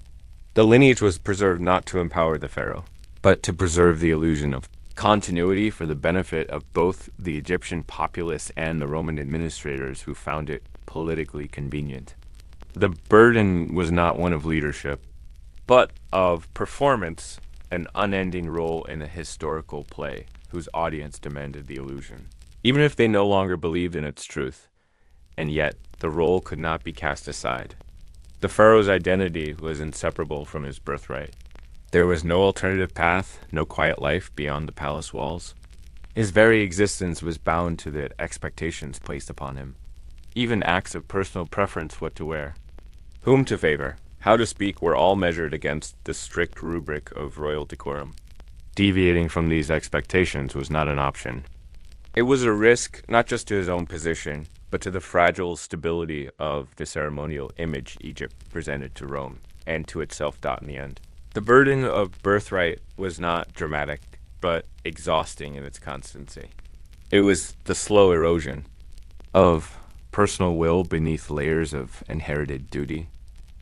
The lineage was preserved not to empower the pharaoh, but to preserve the illusion of continuity for the benefit of both the Egyptian populace and the Roman administrators who found it politically convenient. The burden was not one of leadership, but of performance, an unending role in a historical play whose audience demanded the illusion, even if they no longer believed in its truth. And yet, the role could not be cast aside. The pharaoh's identity was inseparable from his birthright. There was no alternative path, no quiet life beyond the palace walls. His very existence was bound to the expectations placed upon him. Even acts of personal preference, what to wear, whom to favor, how to speak, were all measured against the strict rubric of royal decorum. Deviating from these expectations was not an option. It was a risk not just to his own position, but to the fragile stability of the ceremonial image Egypt presented to Rome, and to itself in the end. The burden of birthright was not dramatic, but exhausting in its constancy. It was the slow erosion of personal will beneath layers of inherited duty.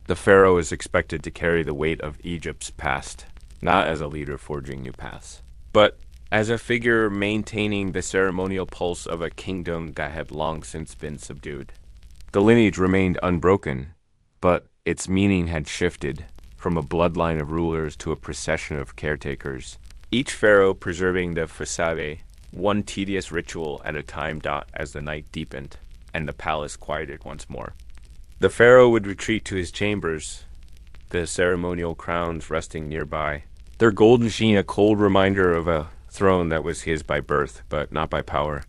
The pharaoh is expected to carry the weight of Egypt's past, not as a leader forging new paths, but as a figure maintaining the ceremonial pulse of a kingdom that had long since been subdued. The lineage remained unbroken, but its meaning had shifted from a bloodline of rulers to a procession of caretakers, each pharaoh preserving the facade, one tedious ritual at a time. As the night deepened and the palace quieted once more, the pharaoh would retreat to his chambers, the ceremonial crowns resting nearby, their golden sheen a cold reminder of a throne that was his by birth, but not by power.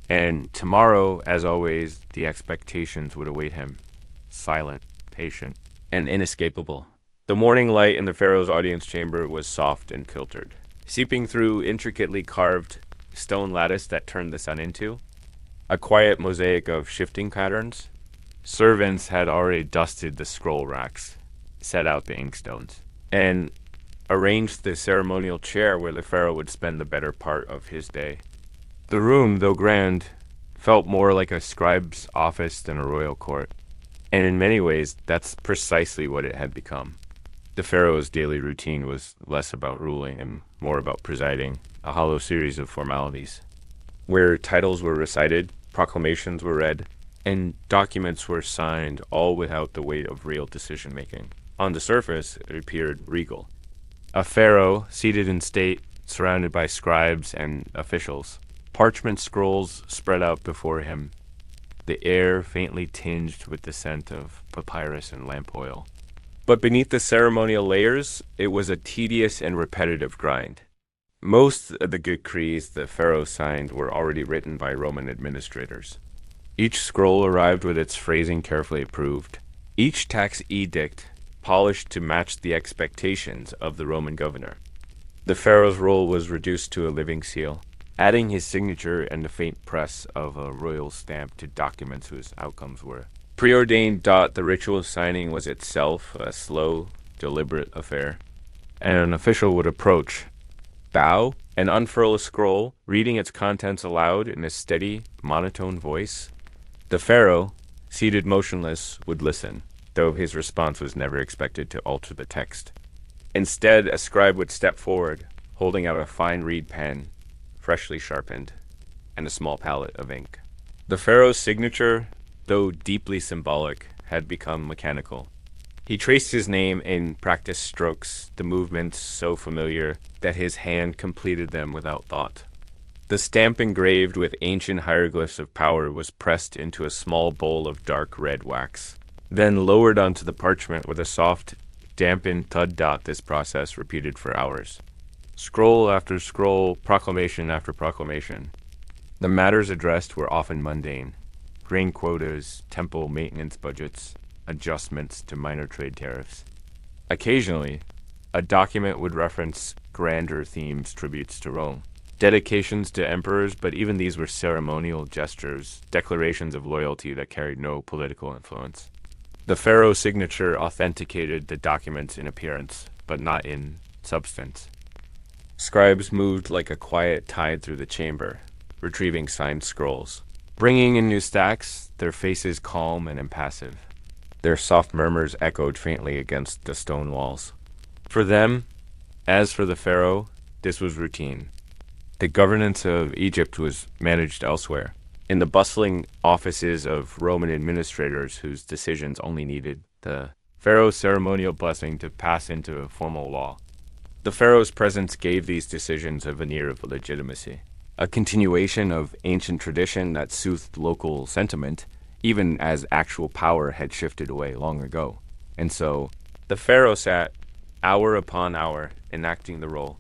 And tomorrow, as always, the expectations would await him, silent, patient, and inescapable. The morning light in the pharaoh's audience chamber was soft and filtered, seeping through intricately carved stone lattice that turned the sun into a quiet mosaic of shifting patterns. Servants had already dusted the scroll racks, set out the inkstones, and arranged the ceremonial chair where the pharaoh would spend the better part of his day. The room, though grand, felt more like a scribe's office than a royal court, and in many ways that's precisely what it had become. The pharaoh's daily routine was less about ruling and more about presiding, a hollow series of formalities, where titles were recited, proclamations were read, and documents were signed, all without the weight of real decision-making. On the surface, it appeared regal. A pharaoh, seated in state, surrounded by scribes and officials. Parchment scrolls spread out before him, the air faintly tinged with the scent of papyrus and lamp oil. But beneath the ceremonial layers, it was a tedious and repetitive grind. Most of the decrees the pharaoh signed were already written by Roman administrators. Each scroll arrived with its phrasing carefully approved. Each tax edict polished to match the expectations of the Roman governor. The pharaoh's role was reduced to a living seal, adding his signature and the faint press of a royal stamp to documents whose outcomes were Preordained. The ritual signing was itself a slow, deliberate affair. An official would approach, bow, and unfurl a scroll, reading its contents aloud in a steady, monotone voice. The pharaoh, seated motionless, would listen, though his response was never expected to alter the text. Instead, a scribe would step forward, holding out a fine reed pen, freshly sharpened, and a small palette of ink. The pharaoh's signature, though deeply symbolic, had become mechanical. He traced his name in practiced strokes, the movements so familiar that his hand completed them without thought. The stamp engraved with ancient hieroglyphs of power was pressed into a small bowl of dark red wax, then lowered onto the parchment with a soft, dampened thud. This process repeated for hours. Scroll after scroll, proclamation after proclamation. The matters addressed were often mundane. Grain quotas, temple maintenance budgets, adjustments to minor trade tariffs. Occasionally, a document would reference grander themes, tributes to Rome, dedications to emperors, but even these were ceremonial gestures, declarations of loyalty that carried no political influence. The pharaoh's signature authenticated the documents in appearance, but not in substance. Scribes moved like a quiet tide through the chamber, retrieving signed scrolls, bringing in new stacks, their faces calm and impassive. Their soft murmurs echoed faintly against the stone walls. For them, as for the pharaoh, this was routine. The governance of Egypt was managed elsewhere, in the bustling offices of Roman administrators whose decisions only needed the pharaoh's ceremonial blessing to pass into formal law. The pharaoh's presence gave these decisions a veneer of legitimacy, a continuation of ancient tradition that soothed local sentiment, even as actual power had shifted away long ago. And so, the pharaoh sat, hour upon hour, enacting the role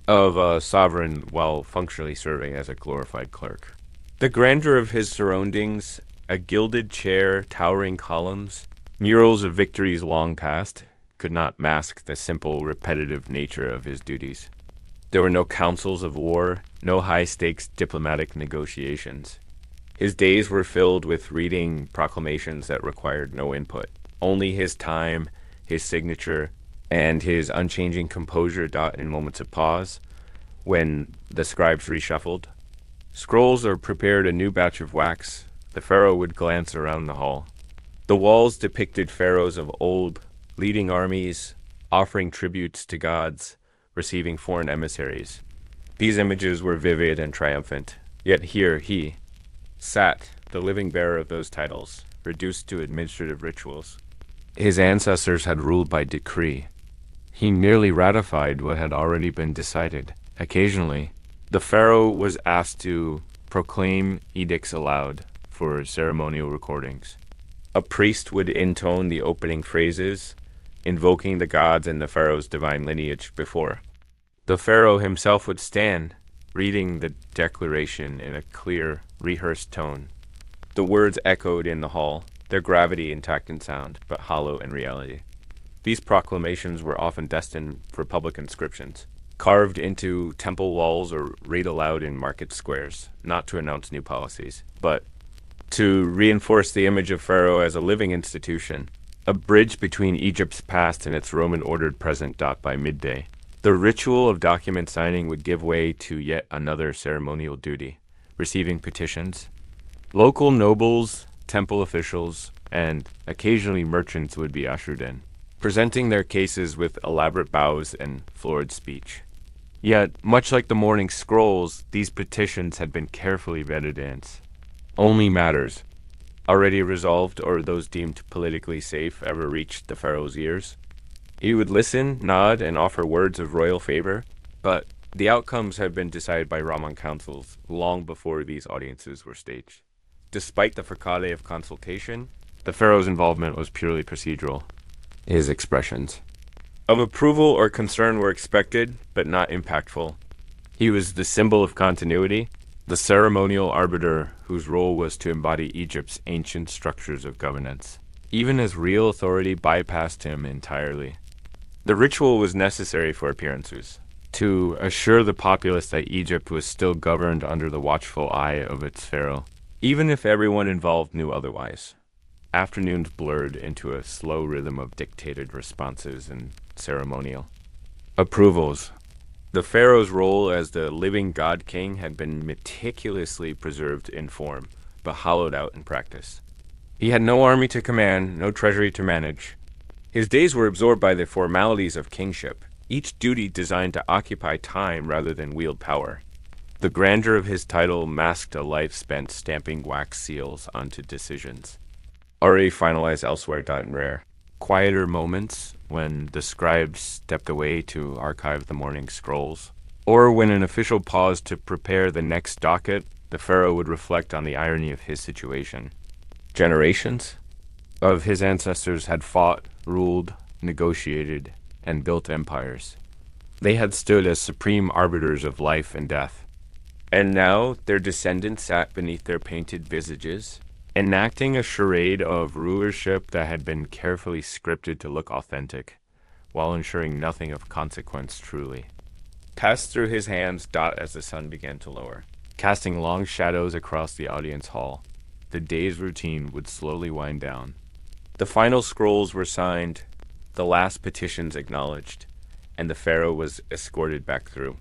of a sovereign while functionally serving as a glorified clerk. The grandeur of his surroundings, a gilded chair, towering columns, murals of victories long past, could not mask the simple, repetitive nature of his duties. There were no councils of war, no high-stakes diplomatic negotiations. His days were filled with reading proclamations that required no input, only his time, his signature, and his unchanging composure. In moments of pause, when the scribes reshuffled scrolls or prepared a new batch of wax, the pharaoh would glance around the hall. The walls depicted pharaohs of old, leading armies, offering tributes to gods, receiving foreign emissaries. These images were vivid and triumphant, yet here he sat, the living bearer of those titles, reduced to administrative rituals. His ancestors had ruled by decree. He merely ratified what had already been decided. Occasionally, the pharaoh was asked to proclaim edicts aloud for ceremonial recordings. A priest would intone the opening phrases, invoking the gods and the pharaoh's divine lineage before. The pharaoh himself would stand, reading the declaration in a clear, rehearsed tone. The words echoed in the hall, their gravity intact in sound, but hollow in reality. These proclamations were often destined for public inscriptions, carved into temple walls or read aloud in market squares, not to announce new policies, but to reinforce the image of Pharaoh as a living institution, a bridge between Egypt's past and its Roman-ordered present. By midday, the ritual of document signing would give way to yet another ceremonial duty, receiving petitions. Local nobles, temple officials, and occasionally merchants would be ushered in, presenting their cases with elaborate bows and florid speech. Yet, much like the morning scrolls, these petitions had been carefully vetted in. Only matters already resolved or those deemed politically safe ever reached the pharaoh's ears. He would listen, nod, and offer words of royal favor, but the outcomes had been decided by Raman councils long before these audiences were staged. Despite the facade of consultation, the pharaoh's involvement was purely procedural. His expressions of approval or concern were expected, but not impactful. He was the symbol of continuity, the ceremonial arbiter whose role was to embody Egypt's ancient structures of governance, even as real authority bypassed him entirely. The ritual was necessary for appearances, to assure the populace that Egypt was still governed under the watchful eye of its pharaoh, even if everyone involved knew otherwise. Afternoons blurred into a slow rhythm of dictated responses and ceremonial approvals. The pharaoh's role as the living god king had been meticulously preserved in form, but hollowed out in practice. He had no army to command, no treasury to manage. His days were absorbed by the formalities of kingship, each duty designed to occupy time rather than wield power. The grandeur of his title masked a life spent stamping wax seals onto decisions, already finalized elsewhere, in rare. Quieter moments when the scribes stepped away to archive the morning scrolls, or when an official paused to prepare the next docket, the pharaoh would reflect on the irony of his situation. Generations of his ancestors had fought, ruled, negotiated, and built empires. They had stood as supreme arbiters of life and death. And now their descendants sat beneath their painted visages, enacting a charade of rulership that had been carefully scripted to look authentic, while ensuring nothing of consequence truly. Passed through his hands as the sun began to lower, casting long shadows across the audience hall. The day's routine would slowly wind down. The final scrolls were signed, the last petitions acknowledged, and the pharaoh was escorted back through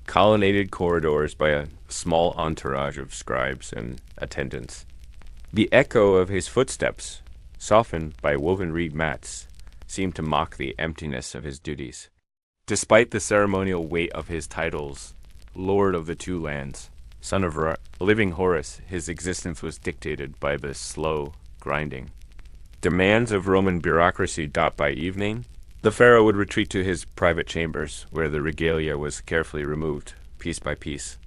colonnaded corridors by a small entourage of scribes and attendants. The echo of his footsteps, softened by woven reed mats, seemed to mock the emptiness of his duties. Despite the ceremonial weight of his titles, Lord of the Two Lands, son of living Horus, his existence was dictated by the slow grinding. Demands of Roman bureaucracy dot by evening, the pharaoh would retreat to his private chambers, where the regalia was carefully removed, piece by piece.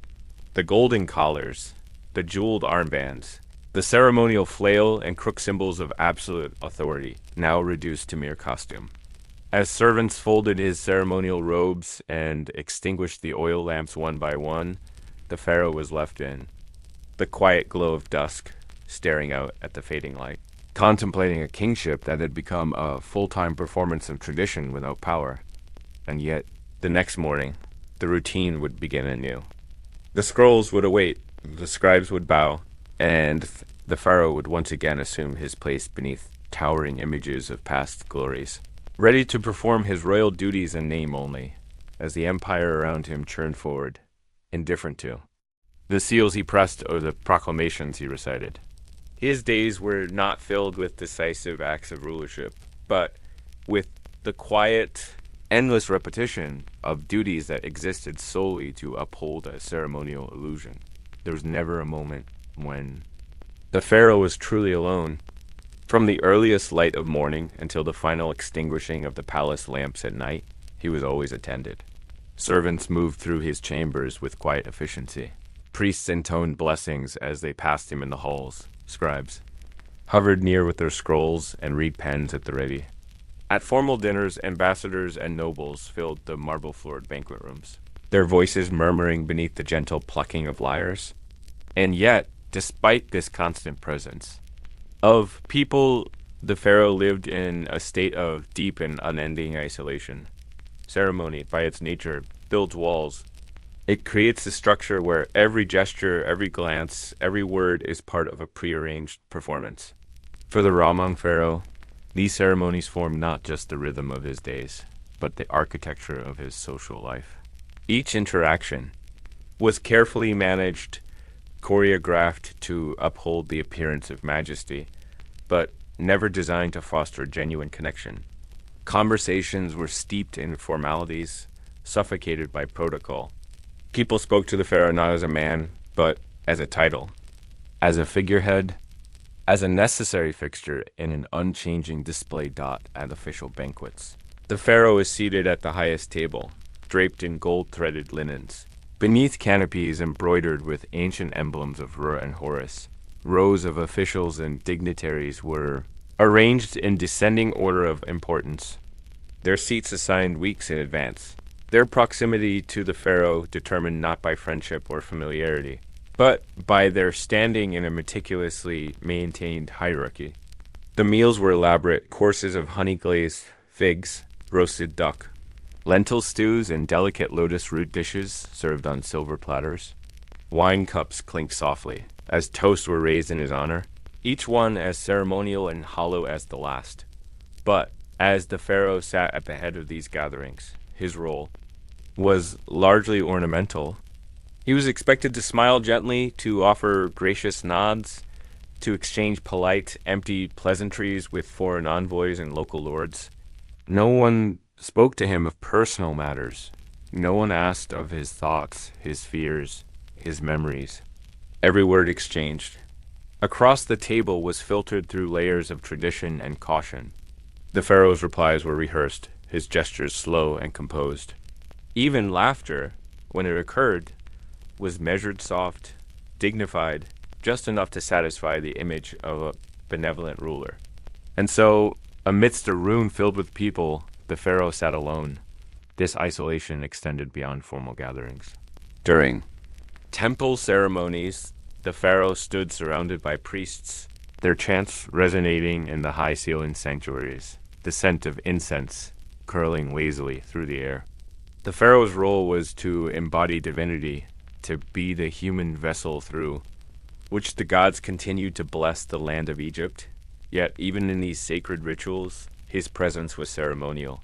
The golden collars, the jeweled armbands, the ceremonial flail and crook symbols of absolute authority, now reduced to mere costume. As servants folded his ceremonial robes and extinguished the oil lamps one by one, the pharaoh was left in the quiet glow of dusk, staring out at the fading light, contemplating a kingship that had become a full-time performance of tradition without power. And yet, the next morning, the routine would begin anew. The scrolls would await, the scribes would bow, and the pharaoh would once again assume his place beneath towering images of past glories, ready to perform his royal duties in name only, as the empire around him churned forward, indifferent to the seals he pressed or the proclamations he recited. His days were not filled with decisive acts of rulership, but with the quiet, endless repetition of duties that existed solely to uphold a ceremonial illusion. There was never a moment when the pharaoh was truly alone. From the earliest light of morning until the final extinguishing of the palace lamps at night, he was always attended. Servants moved through his chambers with quiet efficiency. Priests intoned blessings as they passed him in the halls. Scribes hovered near with their scrolls and reed pens at the ready. At formal dinners, ambassadors and nobles filled the marble-floored banquet rooms, their voices murmuring beneath the gentle plucking of lyres. And yet, despite this constant presence of people, the pharaoh lived in a state of deep and unending isolation. Ceremony, by its nature, builds walls. It creates a structure where every gesture, every glance, every word is part of a prearranged performance. For the Ramon pharaoh, these ceremonies formed not just the rhythm of his days, but the architecture of his social life. Each interaction was carefully managed, choreographed to uphold the appearance of majesty, but never designed to foster genuine connection. Conversations were steeped in formalities, suffocated by protocol. People spoke to the pharaoh not as a man, but as a title, as a figurehead, as a necessary fixture in an unchanging display dot at official banquets. The pharaoh is seated at the highest table, draped in gold-threaded linens. Beneath canopies embroidered with ancient emblems of Ra and Horus, rows of officials and dignitaries were arranged in descending order of importance, their seats assigned weeks in advance. Their proximity to the pharaoh determined not by friendship or familiarity, but by their standing in a meticulously maintained hierarchy. The meals were elaborate courses of honey-glazed figs, roasted duck, lentil stews, and delicate lotus root dishes served on silver platters. Wine cups clinked softly as toasts were raised in his honor. each one as ceremonial and hollow as the last. But as the pharaoh sat at the head of these gatherings, his role was largely ornamental. He was expected to smile gently, to offer gracious nods, to exchange polite, empty pleasantries with foreign envoys and local lords. No one spoke to him of personal matters. No one asked of his thoughts, his fears, his memories. Every word exchanged across the table was filtered through layers of tradition and caution. The pharaoh's replies were rehearsed, his gestures slow and composed. Even laughter, when it occurred, was measured, soft, dignified, just enough to satisfy the image of a benevolent ruler. And so, amidst a room filled with people, the pharaoh sat alone. This isolation extended beyond formal gatherings. During temple ceremonies, the pharaoh stood surrounded by priests, their chants resonating in the high-ceilinged sanctuaries, the scent of incense curling lazily through the air. The pharaoh's role was to embody divinity, to be the human vessel through which the gods continued to bless the land of Egypt. Yet even in these sacred rituals, his presence was ceremonial.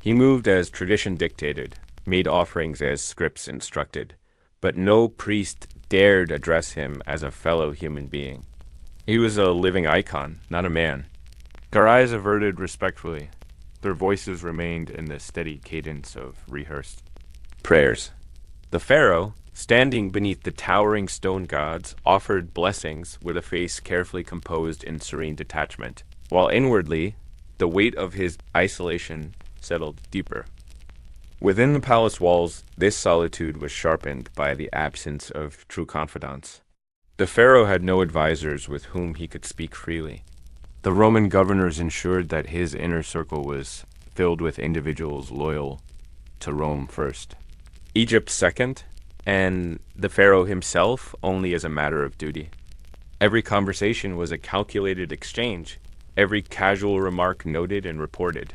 He moved as tradition dictated, made offerings as scripts instructed, but no priest dared address him as a fellow human being. He was a living icon, not a man. Their eyes averted respectfully. Their voices remained in the steady cadence of rehearsed prayers. The pharaoh, standing beneath the towering stone gods, offered blessings with a face carefully composed in serene detachment, while inwardly, the weight of his isolation settled deeper. Within the palace walls, this solitude was sharpened by the absence of true confidants. The pharaoh had no advisors with whom he could speak freely. The Roman governors ensured that his inner circle was filled with individuals loyal to Rome first, Egypt second, and the pharaoh himself only as a matter of duty. Every conversation was a calculated exchange, every casual remark noted and reported.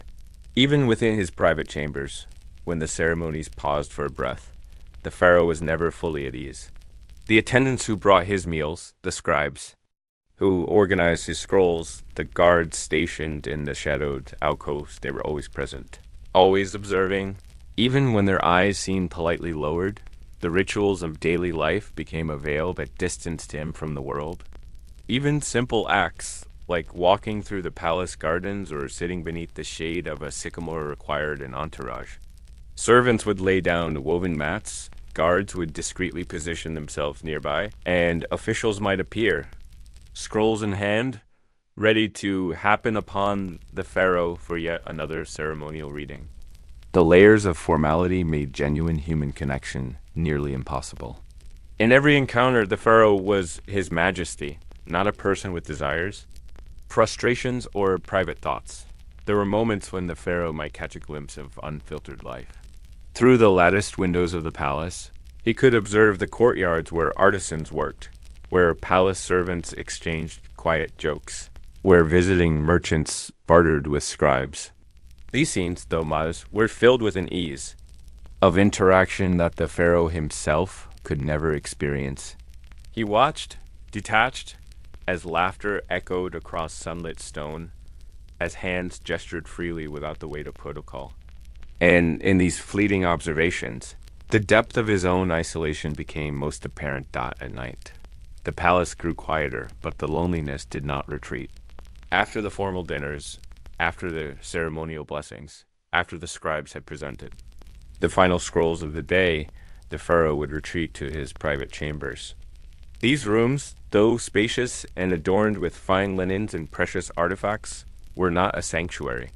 Even within his private chambers, when the ceremonies paused for a breath, the pharaoh was never fully at ease. The attendants who brought his meals, the scribes, who organized his scrolls, the guards stationed in the shadowed alcoves, they were always present, always observing. Even when their eyes seemed politely lowered, the rituals of daily life became a veil that distanced him from the world. Even simple acts, like walking through the palace gardens or sitting beneath the shade of a sycamore, required an entourage. Servants would lay down woven mats, guards would discreetly position themselves nearby, and officials might appear, scrolls in hand, ready to happen upon the pharaoh for yet another ceremonial reading. The layers of formality made genuine human connection nearly impossible. In every encounter, the pharaoh was his majesty, not a person with desires, frustrations, or private thoughts. There were moments when the pharaoh might catch a glimpse of unfiltered life. Through the latticed windows of the palace, he could observe the courtyards where artisans worked, where palace servants exchanged quiet jokes, where visiting merchants bartered with scribes. These scenes, though modest, were filled with an ease of interaction that the pharaoh himself could never experience. He watched, detached, as laughter echoed across sunlit stone, as hands gestured freely without the weight of protocol. And in these fleeting observations, the depth of his own isolation became most apparent at night. The palace grew quieter, but the loneliness did not retreat. After the formal dinners, after the ceremonial blessings, after the scribes had presented the final scrolls of the day, the pharaoh would retreat to his private chambers. These rooms, though spacious and adorned with fine linens and precious artifacts, were not a sanctuary.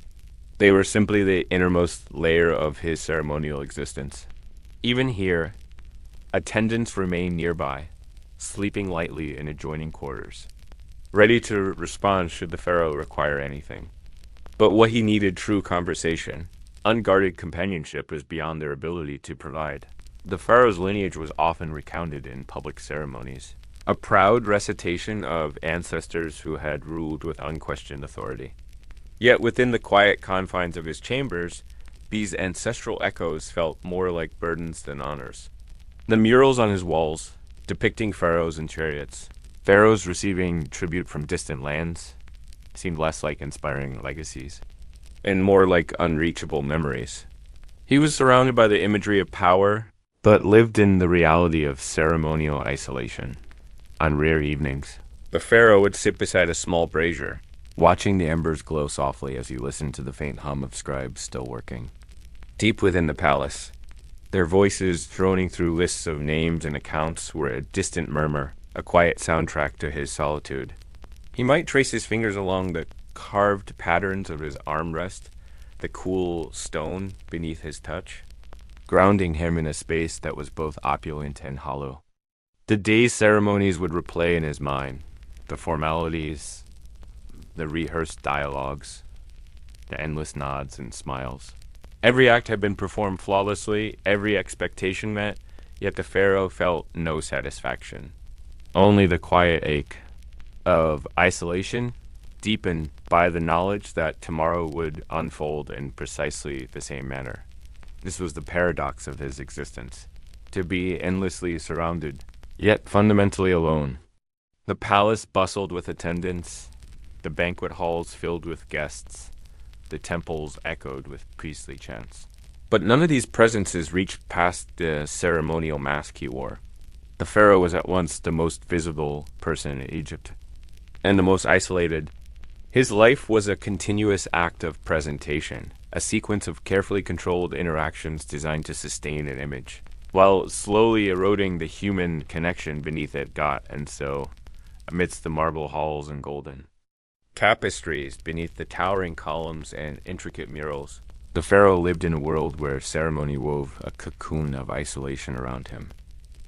They were simply the innermost layer of his ceremonial existence. Even here, attendants remained nearby, sleeping lightly in adjoining quarters, ready to respond should the pharaoh require anything. But what he needed, true conversation, unguarded companionship, was beyond their ability to provide. The pharaoh's lineage was often recounted in public ceremonies, a proud recitation of ancestors who had ruled with unquestioned authority. Yet within the quiet confines of his chambers, these ancestral echoes felt more like burdens than honors. The murals on his walls, depicting pharaohs and chariots, Pharaohs receiving tribute from distant lands seemed less like inspiring legacies and more like unreachable memories. He was surrounded by the imagery of power, but lived in the reality of ceremonial isolation. On rare evenings, the pharaoh would sit beside a small brazier, watching the embers glow softly as he listened to the faint hum of scribes still working. Deep within the palace, their voices droning through lists of names and accounts were a distant murmur, a quiet soundtrack to his solitude. He might trace his fingers along the carved patterns of his armrest, the cool stone beneath his touch, grounding him in a space that was both opulent and hollow. The day's ceremonies would replay in his mind, the formalities, the rehearsed dialogues, the endless nods and smiles. Every act had been performed flawlessly, every expectation met, yet the pharaoh felt no satisfaction. Only the quiet ache of isolation, deepened by the knowledge that tomorrow would unfold in precisely the same manner. This was the paradox of his existence, to be endlessly surrounded, yet fundamentally alone. The palace bustled with attendants, the banquet halls filled with guests, the temples echoed with priestly chants. But none of these presences reached past the ceremonial mask he wore. The pharaoh was at once the most visible person in Egypt, and the most isolated. His life was a continuous act of presentation, a sequence of carefully controlled interactions designed to sustain an image, while slowly eroding the human connection beneath it got and so, amidst the marble halls and golden tapestries beneath the towering columns and intricate murals. The pharaoh lived in a world where ceremony wove a cocoon of isolation around him.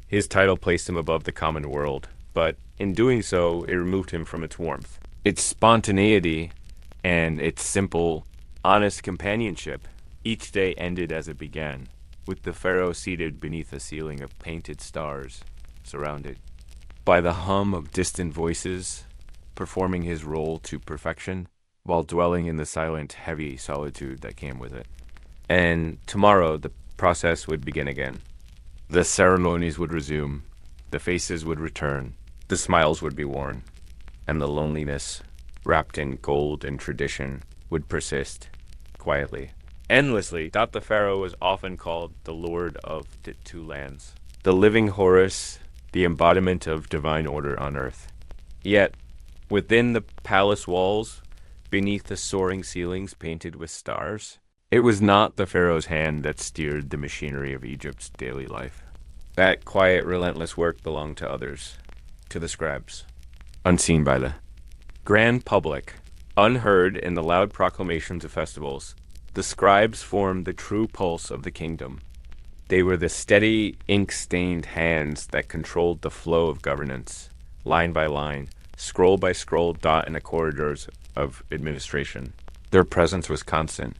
His title placed him above the common world, but in doing so, it removed him from its warmth, its spontaneity, and its simple, honest companionship. Each day ended as it began, with the pharaoh seated beneath a ceiling of painted stars, surrounded by the hum of distant voices, performing his role to perfection, while dwelling in the silent, heavy solitude that came with it. And tomorrow, the process would begin again. The ceremonies would resume, the faces would return, the smiles would be worn, and the loneliness, wrapped in gold and tradition, would persist, quietly, endlessly. The pharaoh was often called the Lord of the Two Lands, the living Horus, the embodiment of divine order on earth. Yet, within the palace walls, beneath the soaring ceilings painted with stars, it was not the pharaoh's hand that steered the machinery of Egypt's daily life. That quiet, relentless work belonged to others, to the scribes, unseen by the grand public, unheard in the loud proclamations of festivals. The scribes formed the true pulse of the kingdom. They were the steady, ink-stained hands that controlled the flow of governance, line by line, scroll by scroll dot in the corridors of administration. Their presence was constant.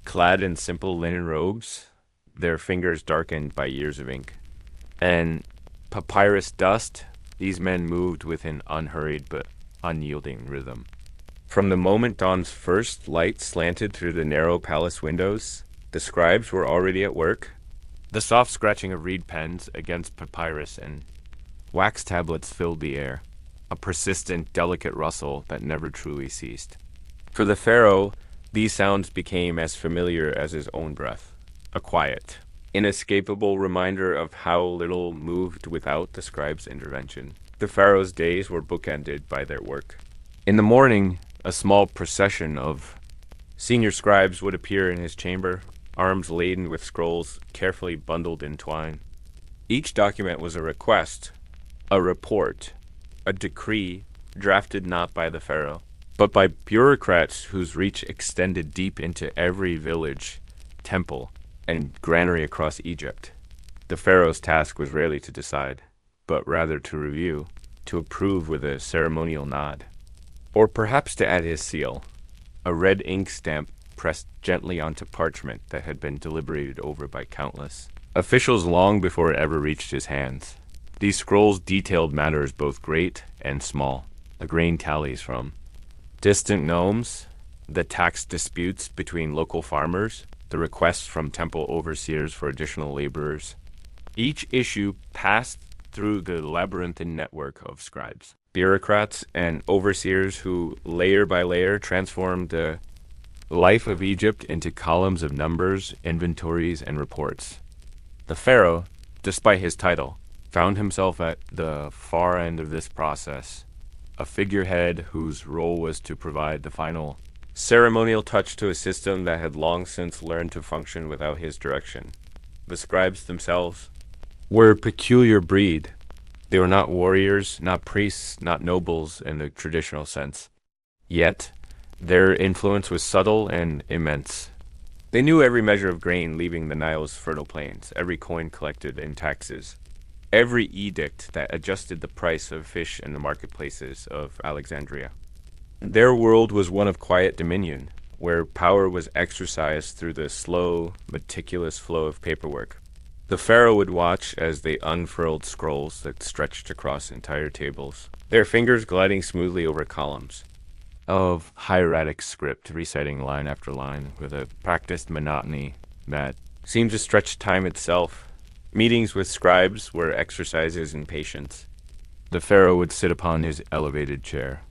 Clad in simple linen robes, their fingers darkened by years of ink. And papyrus dust, these men moved with an unhurried but unyielding rhythm. From the moment dawn's first light slanted through the narrow palace windows, the scribes were already at work. The soft scratching of reed pens against papyrus and wax tablets filled the air, a persistent, delicate rustle that never truly ceased. For the pharaoh, these sounds became as familiar as his own breath, a quiet, inescapable reminder of how little moved without the scribe's intervention. The pharaoh's days were bookended by their work. In the morning, a small procession of senior scribes would appear in his chamber, arms laden with scrolls carefully bundled in twine. Each document was a request, a report, a decree drafted not by the pharaoh, but by bureaucrats whose reach extended deep into every village, temple, and granary across Egypt. The pharaoh's task was rarely to decide, but rather to review, to approve with a ceremonial nod, or perhaps to add his seal, a red ink stamp pressed gently onto parchment that had been deliberated over by countless officials long before it ever reached his hands. These scrolls detailed matters both great and small, the grain tallies from distant gnomes, the tax disputes between local farmers, the requests from temple overseers for additional laborers. Each issue passed through the labyrinthine network of scribes, bureaucrats and overseers who, layer by layer, transformed the life of Egypt into columns of numbers, inventories, and reports. The pharaoh, despite his title, found himself at the far end of this process, a figurehead whose role was to provide the final ceremonial touch to a system that had long since learned to function without his direction. The scribes themselves were a peculiar breed. They were not warriors, not priests, not nobles in the traditional sense. Yet, their influence was subtle and immense. They knew every measure of grain leaving the Nile's fertile plains, every coin collected in taxes, every edict that adjusted the price of fish in the marketplaces of Alexandria. Their world was one of quiet dominion, where power was exercised through the slow, meticulous flow of paperwork. The pharaoh would watch as they unfurled scrolls that stretched across entire tables, their fingers gliding smoothly over columns of hieratic script, reciting line after line with a practiced monotony that seemed to stretch time itself. Meetings with scribes were exercises in patience. The pharaoh would sit upon his elevated chair,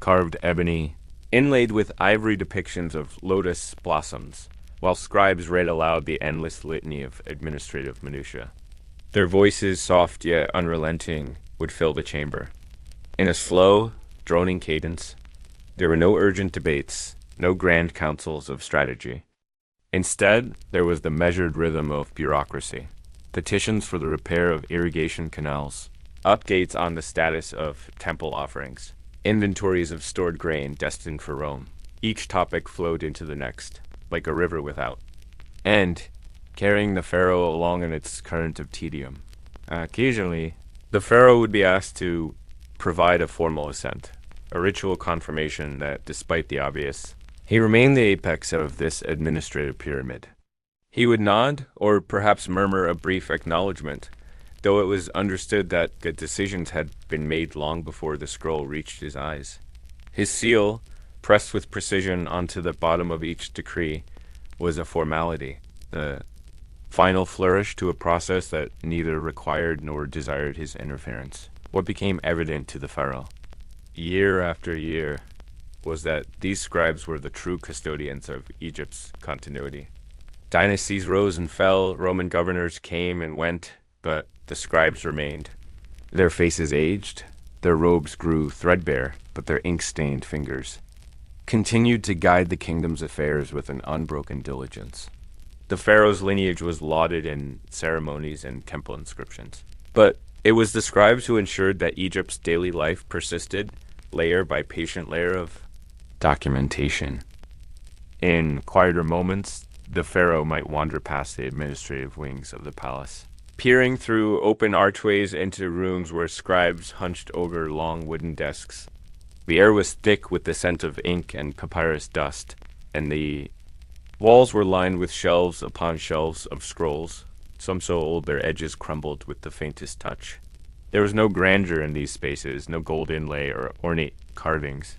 carved ebony, inlaid with ivory depictions of lotus blossoms, while scribes read aloud the endless litany of administrative minutiae. Their voices, soft yet unrelenting, would fill the chamber. In a slow, droning cadence, there were no urgent debates, no grand councils of strategy. Instead, there was the measured rhythm of bureaucracy, petitions for the repair of irrigation canals, updates on the status of temple offerings, inventories of stored grain destined for Rome. Each topic flowed into the next, like a river without, and carrying the pharaoh along in its current of tedium. Occasionally, the pharaoh would be asked to provide a formal assent, a ritual confirmation that, despite the obvious, he remained the apex of this administrative pyramid. He would nod, or perhaps murmur a brief acknowledgement, though it was understood that the decisions had been made long before the scroll reached his eyes. His seal, pressed with precision onto the bottom of each decree, was a formality, the final flourish to a process that neither required nor desired his interference. What became evident to the pharaoh, year after year, was that these scribes were the true custodians of Egypt's continuity. Dynasties rose and fell, Roman governors came and went, but the scribes remained. Their faces aged, their robes grew threadbare, but their ink-stained fingers continued to guide the kingdom's affairs with an unbroken diligence. The pharaoh's lineage was lauded in ceremonies and temple inscriptions, but it was the scribes who ensured that Egypt's daily life persisted, layer by patient layer of documentation. In quieter moments, the pharaoh might wander past the administrative wings of the palace, peering through open archways into rooms where scribes hunched over long wooden desks. The air was thick with the scent of ink and papyrus dust, and the walls were lined with shelves upon shelves of scrolls, some so old their edges crumbled with the faintest touch. There was no grandeur in these spaces, no gold inlay or ornate carvings.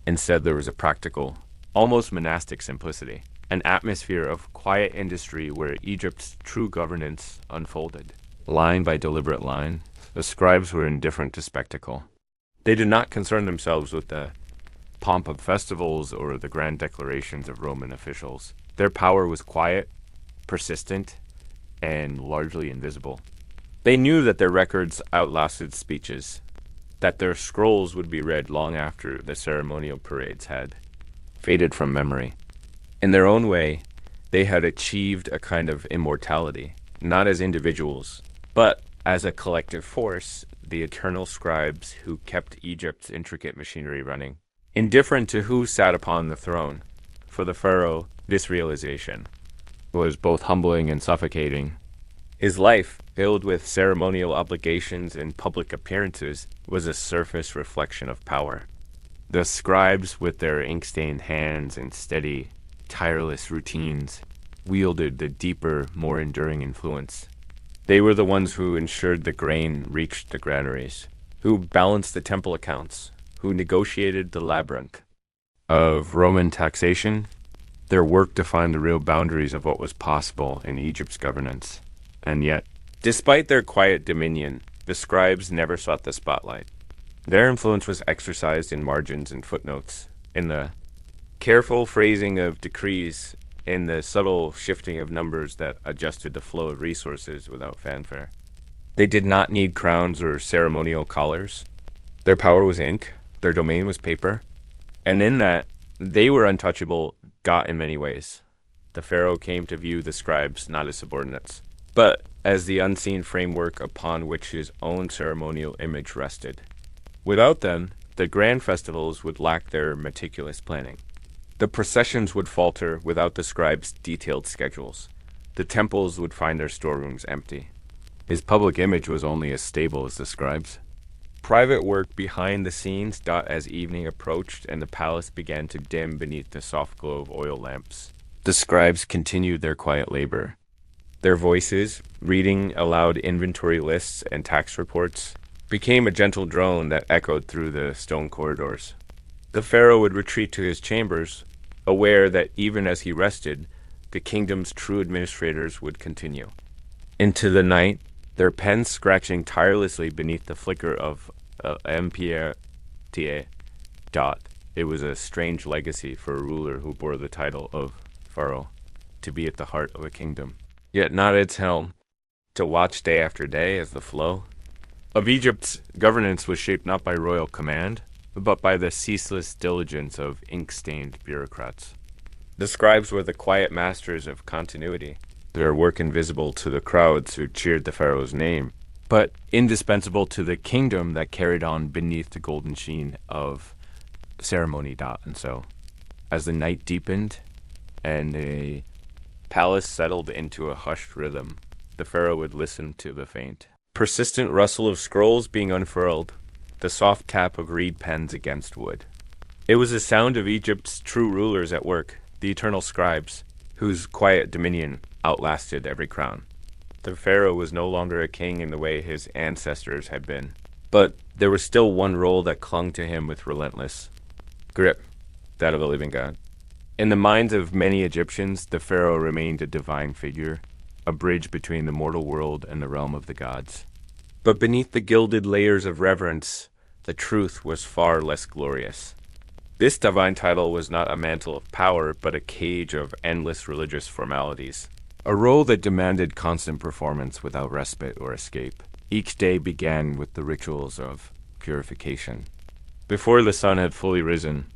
Instead, there was a practical, almost monastic simplicity, an atmosphere of quiet industry where Egypt's true governance unfolded. Line by deliberate line, the scribes were indifferent to spectacle. They did not concern themselves with the pomp of festivals or the grand declarations of Roman officials. Their power was quiet, persistent, and largely invisible. They knew that their records outlasted speeches, that their scrolls would be read long after the ceremonial parades had faded from memory. In their own way, they had achieved a kind of immortality, not as individuals, but as a collective force, the eternal scribes who kept Egypt's intricate machinery running. Indifferent to who sat upon the throne, for the pharaoh, this realization was both humbling and suffocating. His life, filled with ceremonial obligations and public appearances, was a surface reflection of power. The scribes, with their ink-stained hands and steady, tireless routines, wielded the deeper, more enduring influence. They were the ones who ensured the grain reached the granaries, who balanced the temple accounts, who negotiated the labyrinth of Roman taxation. Their work defined the real boundaries of what was possible in Egypt's governance. And yet, despite their quiet dominion, the scribes never sought the spotlight. Their influence was exercised in margins and footnotes, in the careful phrasing of decrees, in the subtle shifting of numbers that adjusted the flow of resources without fanfare. They did not need crowns or ceremonial collars. Their power was ink, their domain was paper, and in that, they were untouchable, got in many ways. The pharaoh came to view the scribes not as subordinates, but as the unseen framework upon which his own ceremonial image rested. Without them, the grand festivals would lack their meticulous planning. The processions would falter without the scribes' detailed schedules. The temples would find their storerooms empty. His public image was only as stable as the scribes. Private work behind the scenes dot as evening approached and the palace began to dim beneath the soft glow of oil lamps. The scribes continued their quiet labor. Their voices, reading aloud inventory lists and tax reports, became a gentle drone that echoed through the stone corridors. The pharaoh would retreat to his chambers, aware that even as he rested, the kingdom's true administrators would continue. Into the night, their pens scratching tirelessly beneath the flicker of MPRTA. It was a strange legacy for a ruler who bore the title of Pharaoh, to be at the heart of a kingdom, yet not its helm, to watch day after day as the flow of Egypt's governance was shaped not by royal command, but by the ceaseless diligence of ink-stained bureaucrats. The scribes were the quiet masters of continuity, their work invisible to the crowds who cheered the pharaoh's name, but indispensable to the kingdom that carried on beneath the golden sheen of ceremony. And so, as the night deepened and the palace settled into a hushed rhythm, the pharaoh would listen to the faint, persistent rustle of scrolls being unfurled, the soft tap of reed pens against wood. It was the sound of Egypt's true rulers at work, the eternal scribes, whose quiet dominion outlasted every crown. The pharaoh was no longer a king in the way his ancestors had been, but there was still one role that clung to him with relentless grip, that of a living god. In the minds of many Egyptians, the pharaoh remained a divine figure, a bridge between the mortal world and the realm of the gods. But beneath the gilded layers of reverence, the truth was far less glorious. This divine title was not a mantle of power, but a cage of endless religious formalities. A role that demanded constant performance without respite or escape. Each day began with the rituals of purification. Before the sun had fully risen,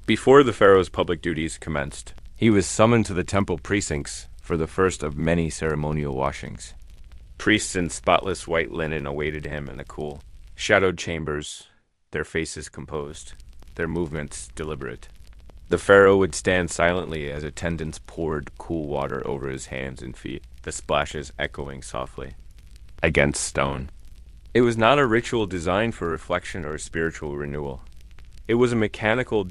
before the pharaoh's public duties commenced, he was summoned to the temple precincts for the first of many ceremonial washings. Priests in spotless white linen awaited him in the cool, shadowed chambers, their faces composed, their movements deliberate. The pharaoh would stand silently as attendants poured cool water over his hands and feet, the splashes echoing softly against stone. It was not a ritual designed for reflection or spiritual renewal. It was a mechanical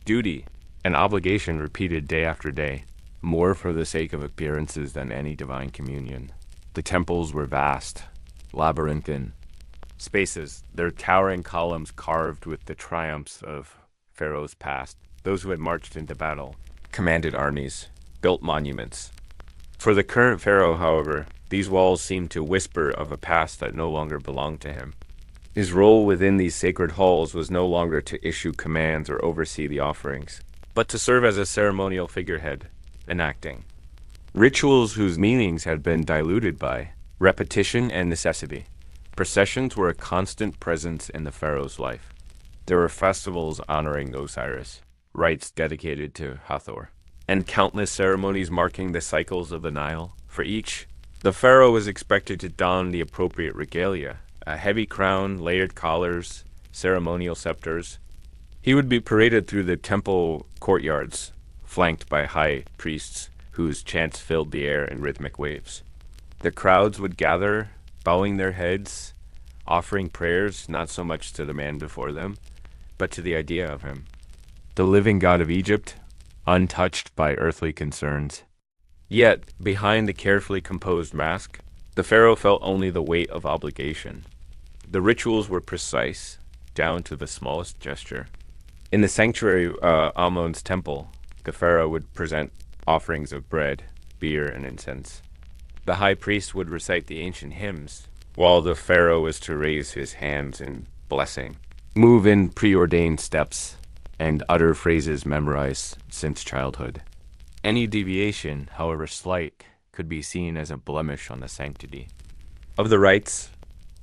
duty, an obligation repeated day after day, more for the sake of appearances than any divine communion. The temples were vast, labyrinthine spaces, their towering columns carved with the triumphs of pharaohs past, those who had marched into battle, commanded armies, built monuments. For the current pharaoh, however, these walls seemed to whisper of a past that no longer belonged to him. His role within these sacred halls was no longer to issue commands or oversee the offerings, but to serve as a ceremonial figurehead, enacting rituals whose meanings had been diluted by repetition and necessity. Processions were a constant presence in the pharaoh's life. There were festivals honoring Osiris, rites dedicated to Hathor, and countless ceremonies marking the cycles of the Nile. For each, the pharaoh was expected to don the appropriate regalia, a heavy crown, layered collars, ceremonial scepters. He would be paraded through the temple courtyards, flanked by high priests whose chants filled the air in rhythmic waves. The crowds would gather, bowing their heads, offering prayers not so much to the man before them, but to the idea of him, the living god of Egypt, untouched by earthly concerns. Yet, behind the carefully composed mask, the pharaoh felt only the weight of obligation. The rituals were precise, down to the smallest gesture. In the sanctuary Amun's temple, the pharaoh would present offerings of bread, beer, and incense. The high priest would recite the ancient hymns, while the pharaoh was to raise his hands in blessing, move in preordained steps, and utter phrases memorized since childhood. Any deviation, however slight, could be seen as a blemish on the sanctity of the rites.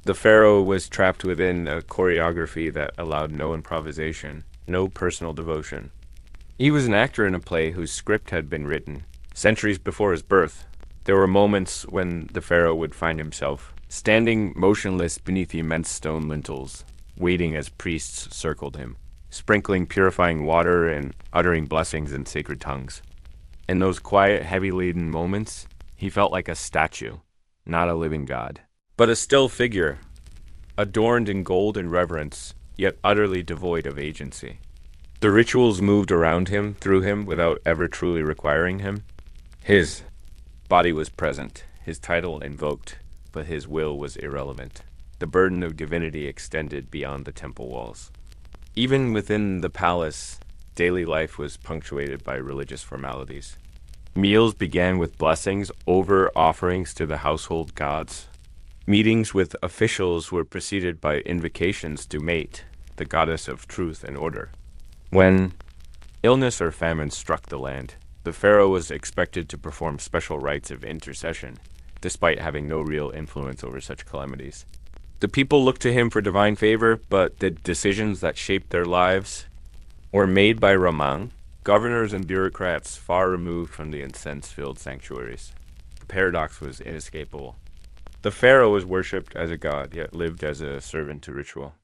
The pharaoh was trapped within a choreography that allowed no improvisation, no personal devotion. He was an actor in a play whose script had been written centuries before his birth. There were moments when the pharaoh would find himself standing motionless beneath the immense stone lintels, waiting as priests circled him, sprinkling purifying water and uttering blessings in sacred tongues. In those quiet, heavy-laden moments, he felt like a statue, not a living god, but a still figure, adorned in gold and reverence, yet utterly devoid of agency. The rituals moved around him, through him, without ever truly requiring him. His body was present, his title invoked, but his will was irrelevant. The burden of divinity extended beyond the temple walls. Even within the palace, daily life was punctuated by religious formalities. Meals began with blessings over offerings to the household gods. Meetings with officials were preceded by invocations to Mate, the goddess of truth and order. When illness or famine struck the land, the pharaoh was expected to perform special rites of intercession, despite having no real influence over such calamities. The people looked to him for divine favor, but the decisions that shaped their lives were made by Ramang, governors and bureaucrats far removed from the incense-filled sanctuaries. The paradox was inescapable. The pharaoh was worshipped as a god, yet lived as a servant to ritual.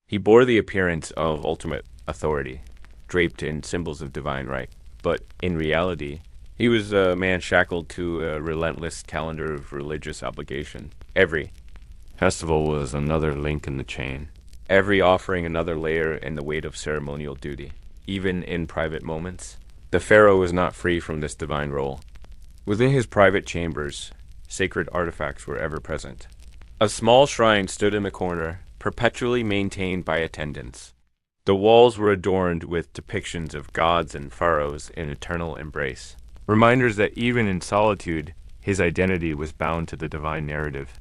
He bore the appearance of ultimate authority, draped in symbols of divine right, but in reality, he was a man shackled to a relentless calendar of religious obligation. Every festival was another link in the chain, every offering another layer in the weight of ceremonial duty. Even in private moments, the pharaoh was not free from this divine role. Within his private chambers, sacred artifacts were ever present. A small shrine stood in the corner, perpetually maintained by attendants. The walls were adorned with depictions of gods and pharaohs in eternal embrace, reminders that even in solitude, his identity was bound to the divine narrative.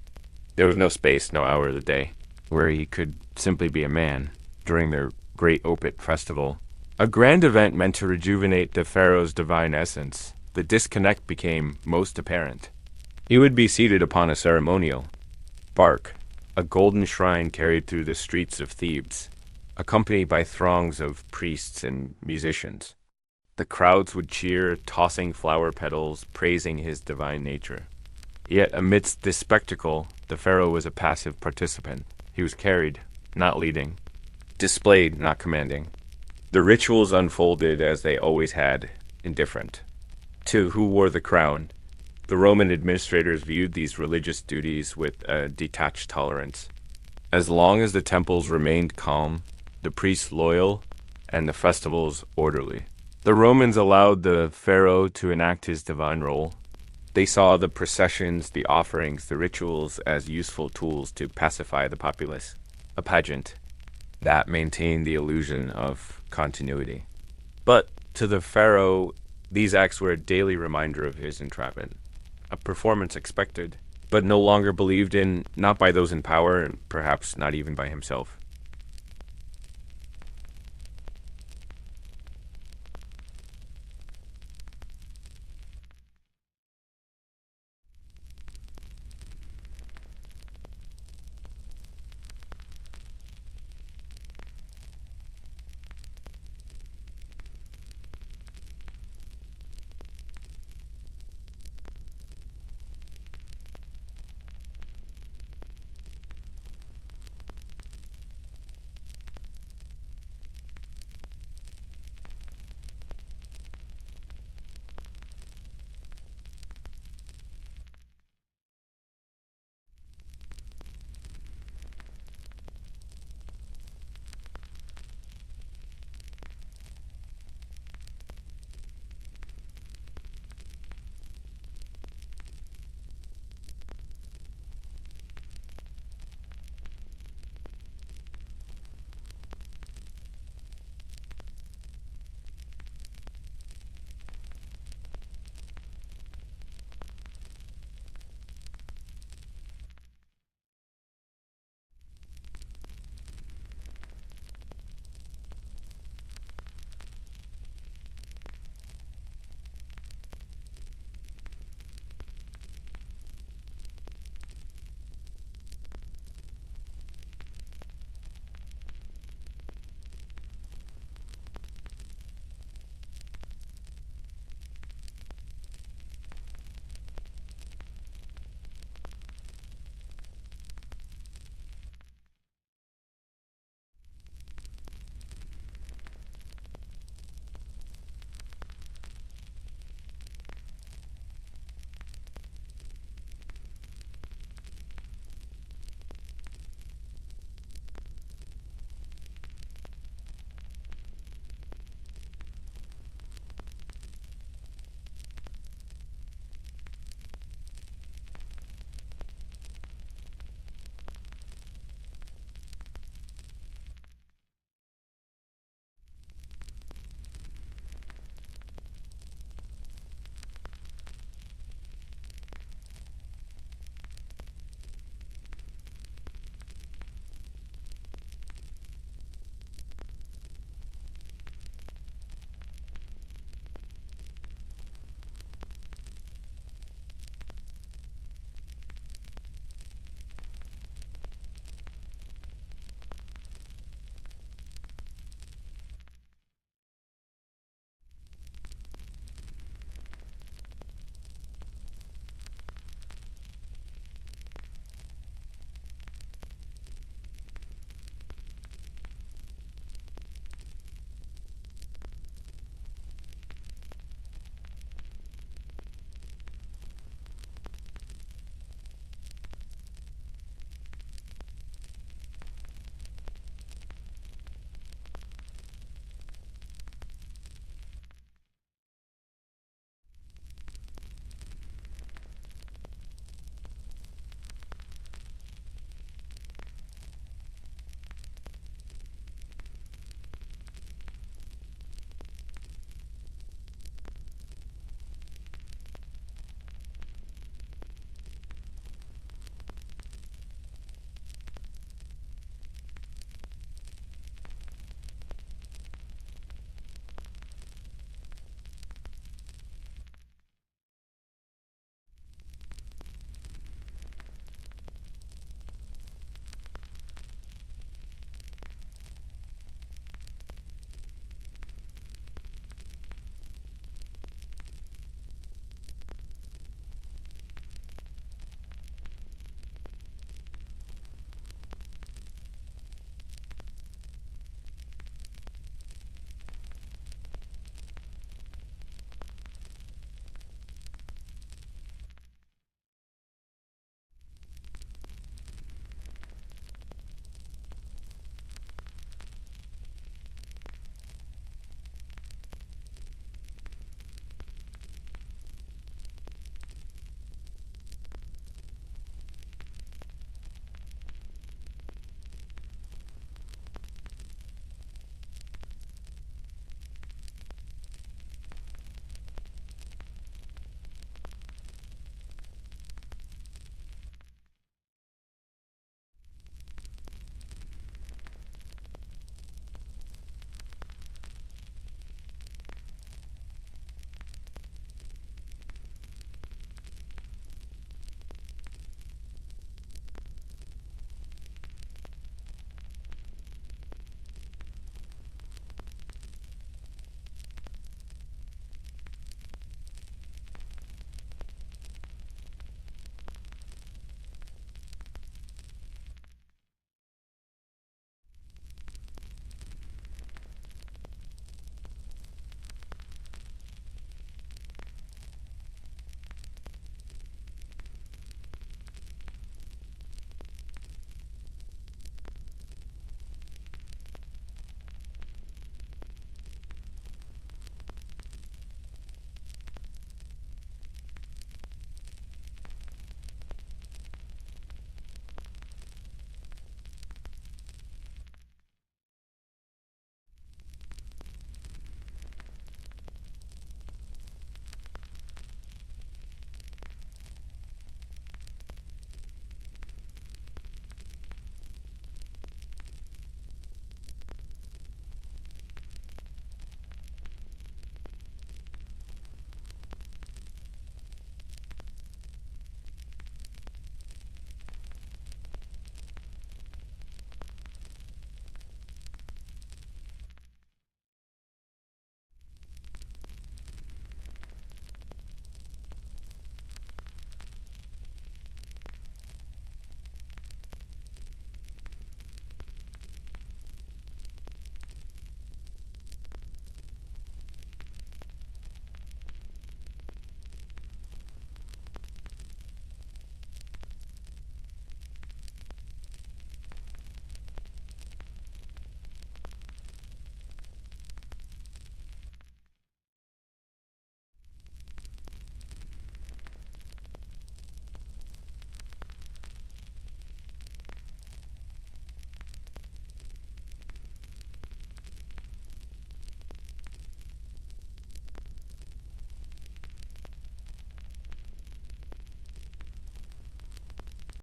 There was no space, no hour of the day, where he could simply be a man. During their great Opet festival, a grand event meant to rejuvenate the pharaoh's divine essence, the disconnect became most apparent. He would be seated upon a ceremonial bark, a golden shrine carried through the streets of Thebes, accompanied by throngs of priests and musicians. The crowds would cheer, tossing flower petals, praising his divine nature. Yet amidst this spectacle, the pharaoh was a passive participant. He was carried, not leading, displayed, not commanding. The rituals unfolded as they always had, indifferent to who wore the crown. The Roman administrators viewed these religious duties with a detached tolerance. As long as the temples remained calm, the priests loyal, and the festivals orderly, the Romans allowed the pharaoh to enact his divine role. They saw the processions, the offerings, the rituals as useful tools to pacify the populace, a pageant that maintained the illusion of continuity. But to the pharaoh, these acts were a daily reminder of his entrapment, a performance expected, but no longer believed in, not by those in power, and perhaps not even by himself.